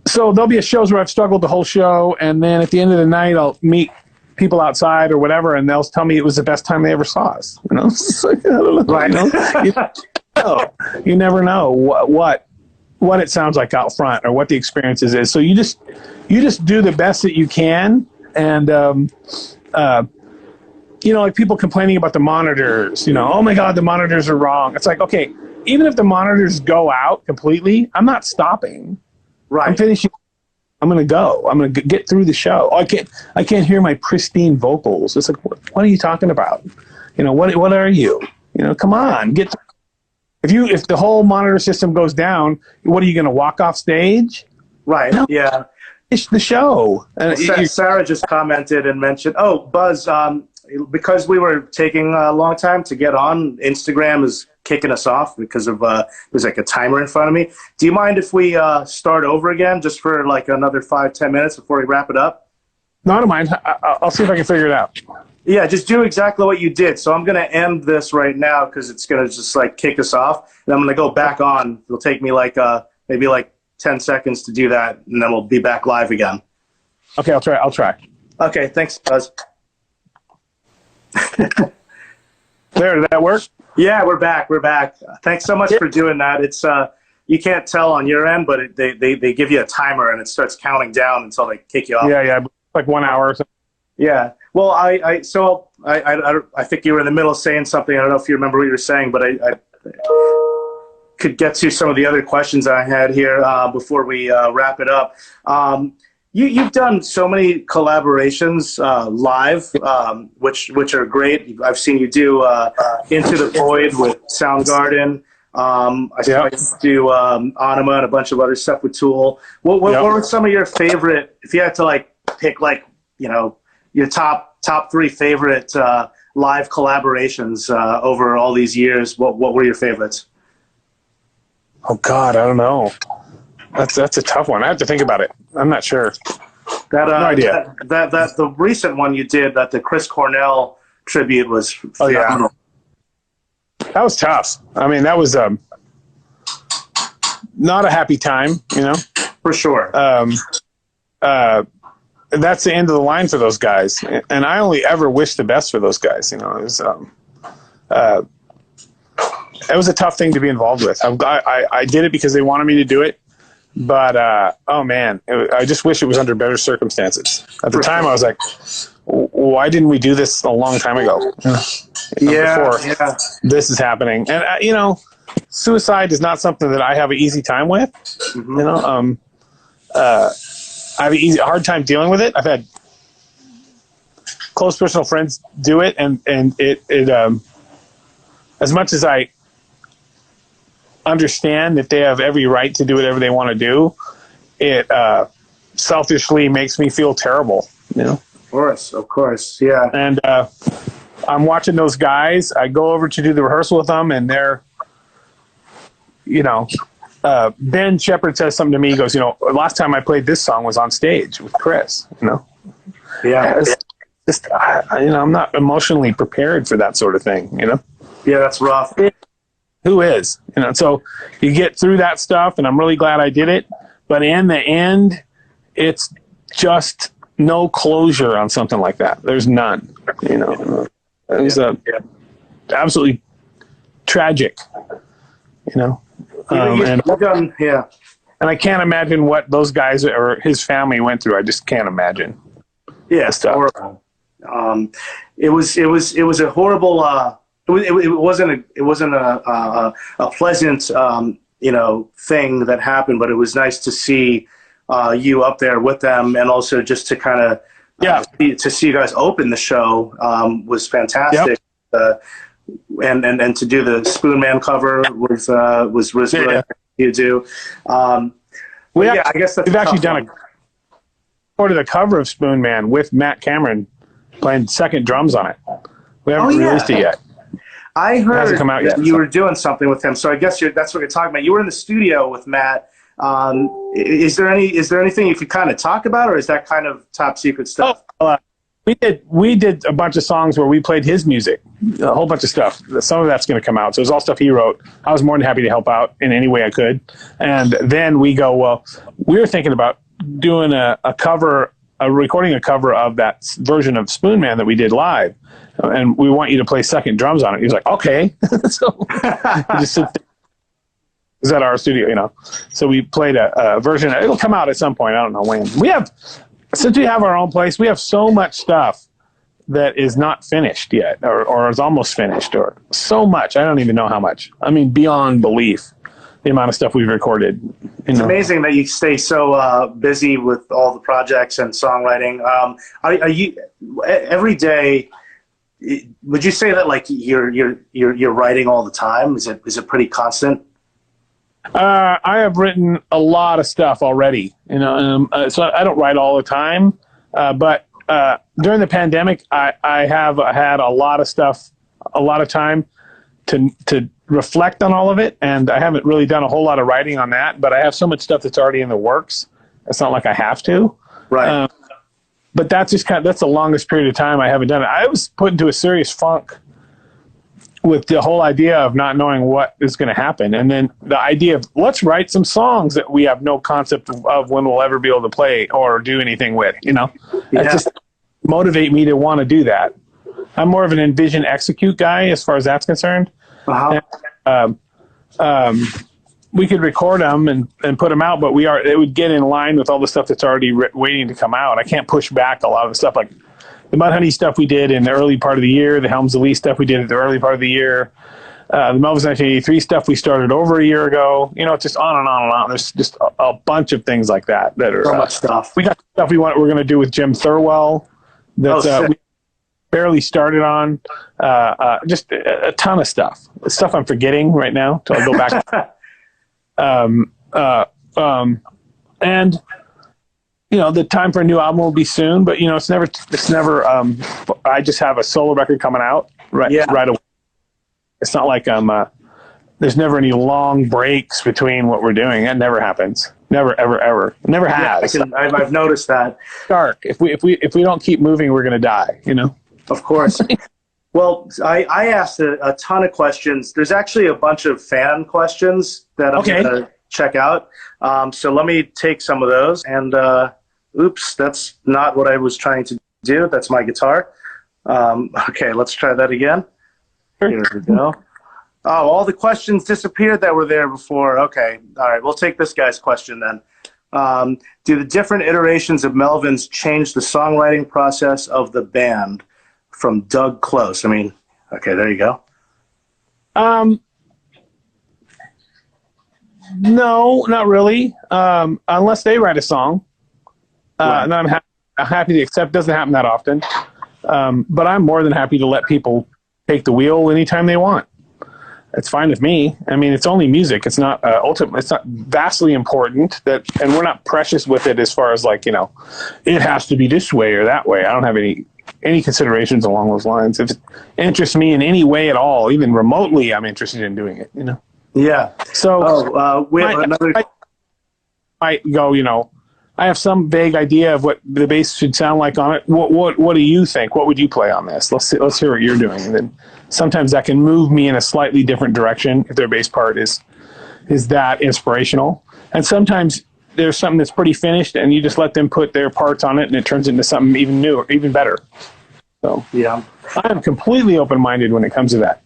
so there'll be shows where I've struggled the whole show, and then at the end of the night, I'll meet people outside or whatever, and they'll tell me it was the best time they ever saw us. You know, it's like, I don't know. Right. You never know what it sounds like out front, or what the experience is. So you just do the best that you can. And, you know, like people complaining about the monitors, you know, oh my God, the monitors are wrong. It's like, okay, even if the monitors go out completely, I'm not stopping. Right. I'm finishing. I'm going to go. I'm going to get through the show. I can't hear my pristine vocals. It's like, what are you talking about? You know, what are you? You know, come on, get through. If the whole monitor system goes down, what are you going to walk off stage? Right. No. Yeah. It's the show. Sarah just commented and mentioned, "Oh, Buzz, because we were taking a long time to get on, Instagram is kicking us off because of there's like a timer in front of me. Do you mind if we start over again just for like another 5-10 minutes before we wrap it up?" No, I don't mind. I'll see if I can figure it out. Yeah, just do exactly what you did. So I'm going to end this right now because it's going to just like kick us off. And I'm going to go back on. It'll take me like maybe like 10 seconds to do that, and then we'll be back live again. Okay, I'll try. Okay, thanks, Buzz. There, did that work? Yeah, we're back. We're back. Thanks so much for doing that. It's you can't tell on your end, but they give you a timer and it starts counting down until they kick you off. Yeah, like 1 hour or something. Yeah. Well, I think you were in the middle of saying something. I don't know if you remember what you were saying, but I could get to some of the other questions I had here before we wrap it up. You've done so many collaborations live, which are great. I've seen you do Into the Void with Soundgarden. I saw you do Anima and a bunch of other stuff with Tool. What were some of your favorite, if you had to like pick like, you know, your top 3 favorite live collaborations over all these years? What were your favorites? Oh God, I don't know. That's a tough one. I have to think about it. I'm not sure. No idea. That the recent one you did, that the Chris Cornell tribute was phenomenal. That was tough. I mean, that was not a happy time, you know. For sure. That's the end of the line for those guys, and I only ever wish the best for those guys. You know, it was a tough thing to be involved with. I did it because they wanted me to do it. But, oh man, I just wish it was under better circumstances. At the time, I was like, why didn't we do this a long time ago? Before this is happening. And, you know, suicide is not something that I have an easy time with. Mm-hmm. You know, I have a hard time dealing with it. I've had close personal friends do it. And it as much as I understand that they have every right to do whatever they want to do, it selfishly makes me feel terrible, you know. Of course, yeah. And I'm watching those guys. I go over to do the rehearsal with them, and they're, you know, Ben Shepherd says something to me. He goes, you know, last time I played this song was on stage with Chris, you know. Yeah. Just, you know, I'm not emotionally prepared for that sort of thing, you know. Yeah, that's rough. Who is, you know, so you get through that stuff, and I'm really glad I did it. But in the end, it's just no closure on something like that. There's none, you know. It was absolutely tragic, you know. And I can't imagine what those guys or his family went through. I just can't imagine. Yeah, it's horrible. It was a horrible. It wasn't a pleasant you know, thing that happened, but it was nice to see you up there with them, and also just to kind of to see you guys open the show was fantastic. Yep. And to do the Spoon Man cover was really nice you do. I guess we've actually recorded a cover of Spoon Man with Matt Cameron playing second drums on it. We haven't released it yet. I heard come out yet, you were doing something with him, so I guess that's what you're talking about. You were in the studio with Matt. Is there anything you could kind of talk about, or is that kind of top secret stuff? We did a bunch of songs where we played his music, a whole bunch of stuff. Some of that's going to come out. So it was all stuff he wrote. I was more than happy to help out in any way I could. And then we go, well, we were thinking about doing recording a cover of that version of Spoon Man that we did live. And we want you to play second drums on it. He was like, okay. So he just sit there. It was at our studio, you know. So we played a version. It'll come out at some point. I don't know when. Since we have our own place, we have so much stuff that is not finished yet, or is almost finished, or so much. I don't even know how much. I mean, beyond belief, the amount of stuff we've recorded. It's amazing that you stay so busy with all the projects and songwriting. Are you every day? Would you say that like you're writing all the time? Is it pretty constant? I have written a lot of stuff already, you know. So I don't write all the time, but during the pandemic, I have had a lot of stuff, a lot of time to reflect on all of it, and I haven't really done a whole lot of writing on that. But I have so much stuff that's already in the works. It's not like I have to, right? But that's that's the longest period of time I haven't done it. I was put into a serious funk with the whole idea of not knowing what is going to happen. And then the idea of let's write some songs that we have no concept of when we'll ever be able to play or do anything with, you know. That just motivate me to want to do that. I'm more of an envision execute guy as far as that's concerned. Uh-huh. We could record them and put them out, but it would get in line with all the stuff that's already waiting to come out. I can't push back a lot of the stuff, like the Mudhoney stuff we did in the early part of the year, the Helms Elite stuff we did at the early part of the year, the Melvins 1983 stuff we started over a year ago. It's just on and on and on. There's just a bunch of things like that are So much stuff. We got stuff we're going to do with Jim Thurwell that we barely started on. Just a ton of stuff. Stuff I'm forgetting right now till I go back. And the time for a new album will be soon, but it's never I just have a solo record coming out right away. It's not like there's never any long breaks between what we're doing. That never happens. Never, ever, ever. It never has. I've noticed that. Dark. If we don't keep moving, we're going to die, Of course. Well, I asked a ton of questions. There's actually a bunch of fan questions that I'm going to check out. So let me take some of those. And oops, that's not what I was trying to do. That's my guitar. Okay, let's try that again. Here we go. Oh, all the questions disappeared that were there before. Okay, all right, we'll take this guy's question then. Do the different iterations of Melvins change the songwriting process of the band? From Doug Close. Okay, there you go. No, not really. Unless they write a song. And I'm happy to accept. Doesn't happen that often. But I'm more than happy to let people take the wheel anytime they want. It's fine with me. It's only music. It's not it's not vastly important and we're not precious with it as far as it has to be this way or that way. I don't have any considerations along those lines. If it interests me in any way at all, even remotely, I'm interested in doing it, Yeah. So we have another. I go, I have some vague idea of what the bass should sound like on it. What do you think? What would you play on this? Let's hear what you're doing. And then sometimes that can move me in a slightly different direction if their bass part is that inspirational. And sometimes there's something that's pretty finished and you just let them put their parts on it and it turns into something even newer, even better. So yeah, I am completely open-minded when it comes to that.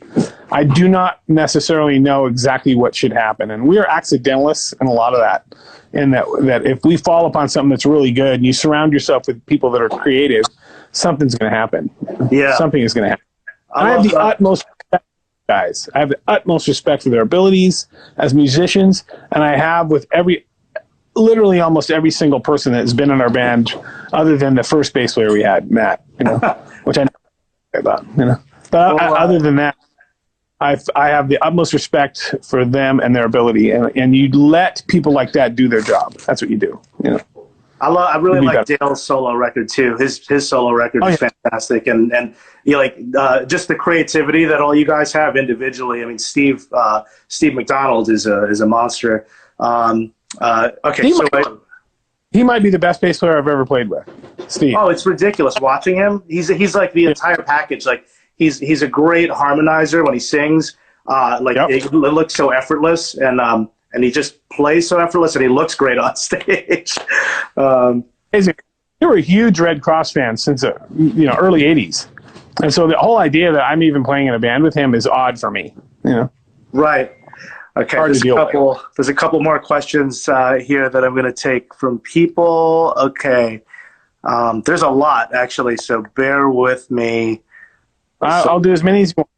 I do not necessarily know exactly what should happen. And we are accidentalists in a lot of that. And that if we fall upon something that's really good and you surround yourself with people that are creative, something's going to happen. Yeah. Something is going to happen. I have the utmost respect for guys. I have the utmost respect for their abilities as musicians. And I have with literally almost every single person that has been in our band, other than the first bass player we had, Matt, which I know about, But other than that, I have the utmost respect for them and their ability, and you let people like that do their job. That's what you do. I really like Dale's solo record too. His solo record is fantastic, and just the creativity that all you guys have individually. Steve McDonald is a monster. He might be the best bass player I've ever played with. Steve. Oh, it's ridiculous watching him. He's like the entire package. Like he's a great harmonizer when he sings. It looks so effortless, and he just plays so effortless, and he looks great on stage. You were a huge Red Cross fan since the early '80s, and so the whole idea that I'm even playing in a band with him is odd for me. Right. Okay. There's a couple more questions here that I'm going to take from people. Okay. There's a lot actually, so bear with me. I'll do as many as you want.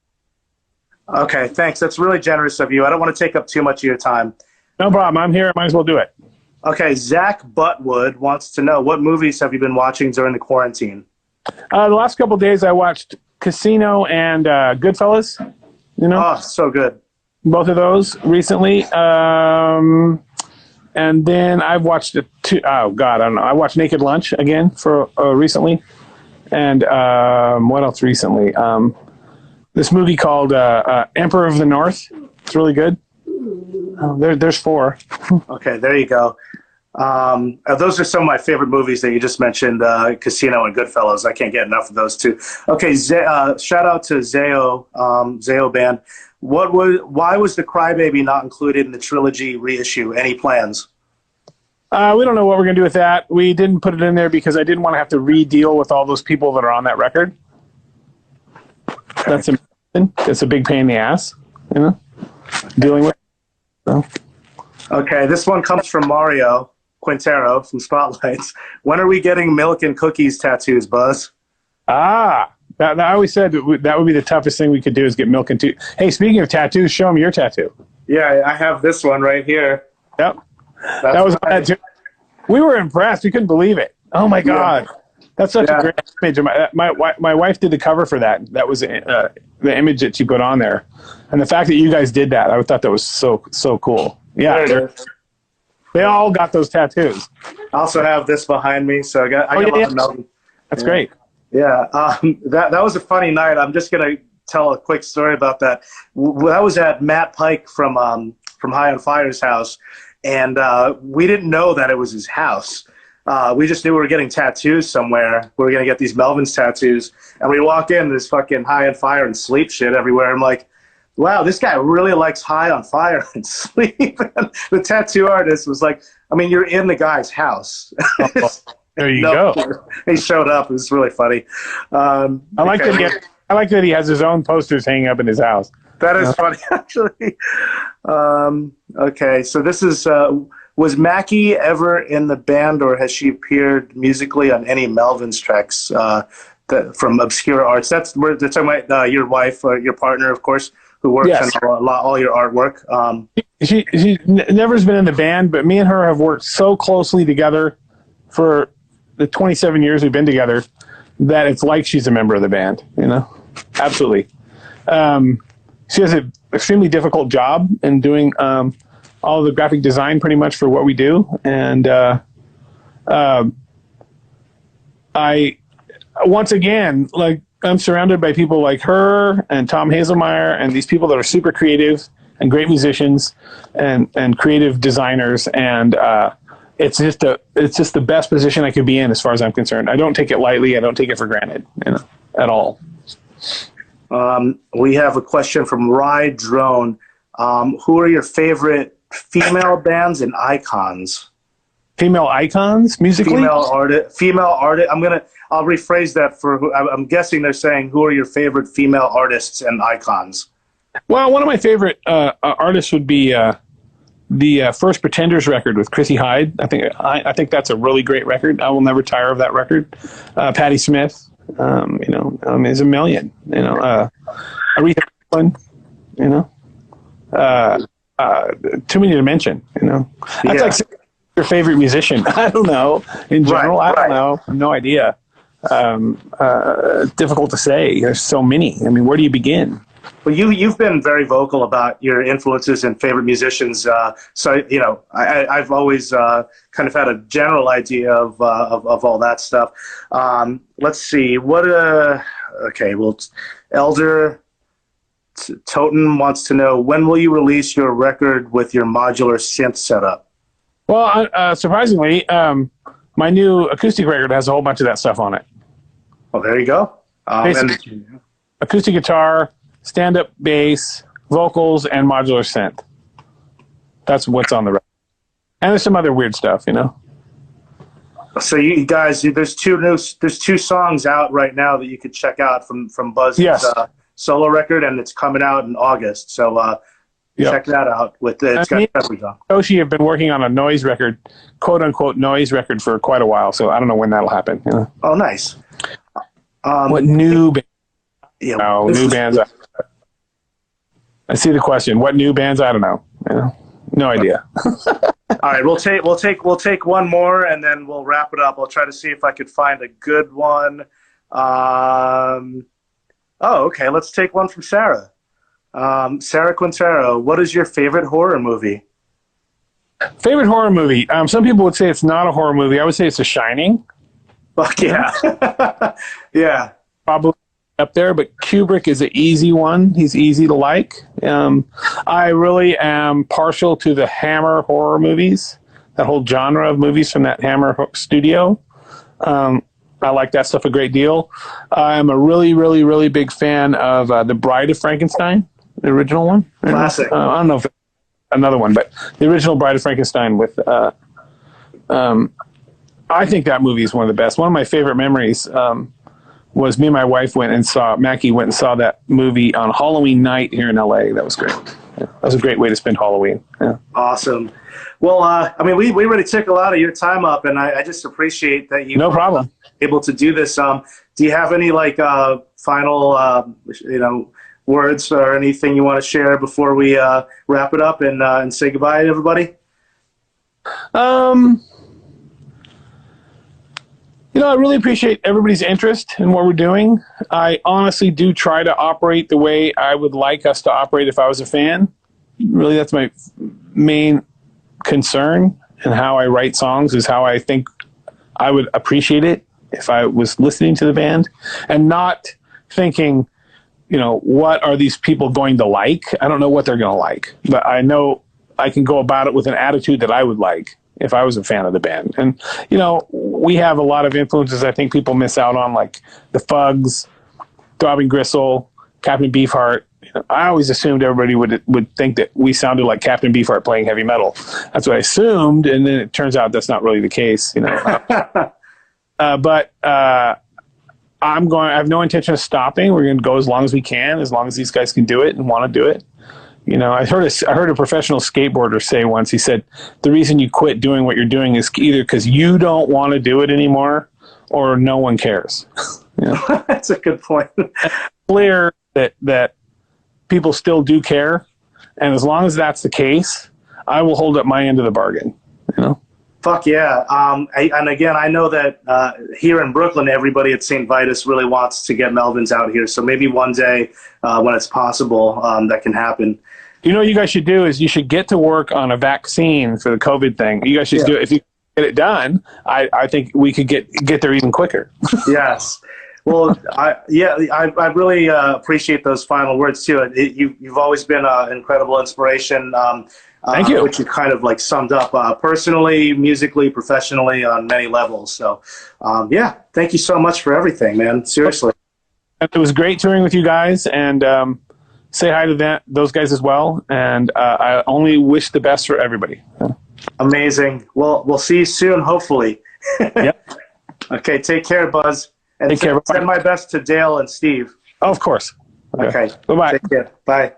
Okay, thanks. That's really generous of you. I don't want to take up too much of your time. No problem. I'm here. I might as well do it. Okay, Zach Buttwood wants to know, what movies have you been watching during the quarantine? The last couple of days I watched Casino and Goodfellas. Oh, so good. Both of those recently. And then I've watched I don't know. I watched Naked Lunch again for recently. And what else recently? This movie called Emperor of the North. It's really good. There's 4. Okay, there you go. Those are some of my favorite movies that you just mentioned, Casino and Goodfellas. I can't get enough of those two. Okay, shout out to Zayo Band. Why was the Crybaby not included in the trilogy reissue? Any plans? We don't know what we're going to do with that. We didn't put it in there because I didn't want to have to re-deal with all those people that are on that record. That's a big pain in the ass. you know, dealing with. So. Okay, this one comes from Mario Quintero from Spotlights. When are we getting milk and cookies tattoos, Buzz? I always said that would be the toughest thing we could do is get milk and Hey, speaking of tattoos, show them your tattoo. Yeah, I have this one right here. Yep. That was my tattoo. We were impressed. We couldn't believe it. Oh my God. Yeah. That's such a great image. My wife did the cover for that. That was the image that she put on there. And the fact that you guys did that, I thought that was so cool. Yeah. They all got those tattoos. I also have this behind me. So I got Melvins. That's great. Yeah. That was a funny night. I'm just going to tell a quick story about that. I was at Matt Pike from High on Fire's house, and we didn't know that it was his house. We just knew we were getting tattoos somewhere. We were going to get these Melvins tattoos, and we walk in, there's fucking High on Fire and Sleep shit everywhere. I'm like, wow, this guy really likes High on Fire and Sleep. And the tattoo artist was like, I mean, you're in the guy's house. There you go. He showed up. It was really funny. I like that he has his own posters hanging up in his house. That is funny, actually. Okay, so this is, was Mackie ever in the band, or has she appeared musically on any Melvins tracks from Obscura Arts? That's talking about your wife, or your partner, of course, who works on all your artwork. She never has been in the band, but me and her have worked so closely together for the 27 years we've been together that it's like she's a member of the band, you know? Absolutely. She has an extremely difficult job in doing all the graphic design pretty much for what we do. And I, once again, like, I'm surrounded by people like her and Tom Hazelmeyer and these people that are super creative and great musicians and creative designers. And it's just the best position I could be in as far as I'm concerned. I don't take it lightly. I don't take it for granted, you know, at all. We have a question from Rye Drone. Who are your favorite female bands and icons? Female icons musically? Female artist. I'll rephrase that I'm guessing they're saying, who are your favorite female artists and icons? Well, one of my favorite artists would be the First Pretenders record with Chrissy Hyde. I think that's a really great record. I will never tire of that record. Patti Smith, is a million. Aretha Franklin, too many to mention. That's like your favorite musician. I don't know. In general, I don't know. No idea. Difficult to say. There's so many. I mean, where do you begin? Well, you've been very vocal about your influences and favorite musicians. I've always kind of had a general idea of all that stuff. Let's see. Elder Toten wants to know, when will you release your record with your modular synth setup? Well, surprisingly, my new acoustic record has a whole bunch of that stuff on it. Well, there you go. Acoustic guitar, stand-up bass, vocals, and modular synth. That's what's on the record. And there's some other weird stuff, So you guys, there's two songs out right now that you could check out from Buzz's solo record, and it's coming out in August. So check that out. It's got everything on. Toshi have been working on a noise record, quote-unquote noise record, for quite a while, so I don't know when that'll happen. Oh, nice. What new bands? New bands. I see the question. What new bands? I don't know. No idea. All right, we'll take one more, and then we'll wrap it up. I'll try to see if I could find a good one. Okay. Let's take one from Sarah. Sarah Quintero, what is your favorite horror movie? Favorite horror movie? Some people would say it's not a horror movie. I would say it's The Shining. Fuck yeah. Yeah. Probably up there, but Kubrick is an easy one. He's easy to like. I really am partial to the Hammer horror movies, that whole genre of movies from that Hammer studio. I like that stuff a great deal. I'm a really, really, really big fan of The Bride of Frankenstein, the original one. Classic. I don't know if another one, but the original Bride of Frankenstein with... I think that movie is one of the best. One of my favorite memories was me and my wife Mackie went and saw that movie on Halloween night here in LA. That was great. Yeah, that was a great way to spend Halloween. Yeah. Awesome. Well, I mean, we already took a lot of your time up, and I just appreciate that you No problem. able to do this. Do you have any final words or anything you want to share before we wrap it up and say goodbye to everybody? I really appreciate everybody's interest in what we're doing. I honestly do try to operate the way I would like us to operate if I was a fan. Really, that's my main concern, and how I write songs is how I think I would appreciate it if I was listening to the band, and not thinking, what are these people going to like? I don't know what they're going to like, but I know I can go about it with an attitude that I would like if I was a fan of the band. And, we have a lot of influences I think people miss out on, like the Fugs, Throbbing Gristle, Captain Beefheart. I always assumed everybody would think that we sounded like Captain Beefheart playing heavy metal. That's what I assumed, and then it turns out that's not really the case, But I have no intention of stopping. We're going to go as long as we can, as long as these guys can do it and want to do it. I heard a professional skateboarder say once, he said, the reason you quit doing what you're doing is either because you don't want to do it anymore or no one cares. That's a good point. Clear that people still do care. And as long as that's the case, I will hold up my end of the bargain, Fuck yeah. And again, I know that here in Brooklyn, everybody at St. Vitus really wants to get Melvins out here. So maybe one day when it's possible, that can happen. What you guys should do is you should get to work on a vaccine for the COVID thing. You guys should do it. If you get it done, I think we could get there even quicker. Yes. Well, I really appreciate those final words too. You've always been an incredible inspiration. Thank you. Which you kind of summed up personally, musically, professionally on many levels. So, thank you so much for everything, man. Seriously. It was great touring with you guys, and say hi to those guys as well. And I only wish the best for everybody. Amazing. Well, we'll see you soon, hopefully. Yep. Okay, take care, Buzz. And take care. Send my best to Dale and Steve. Oh, of course. Okay. Bye-bye. Take care. Bye.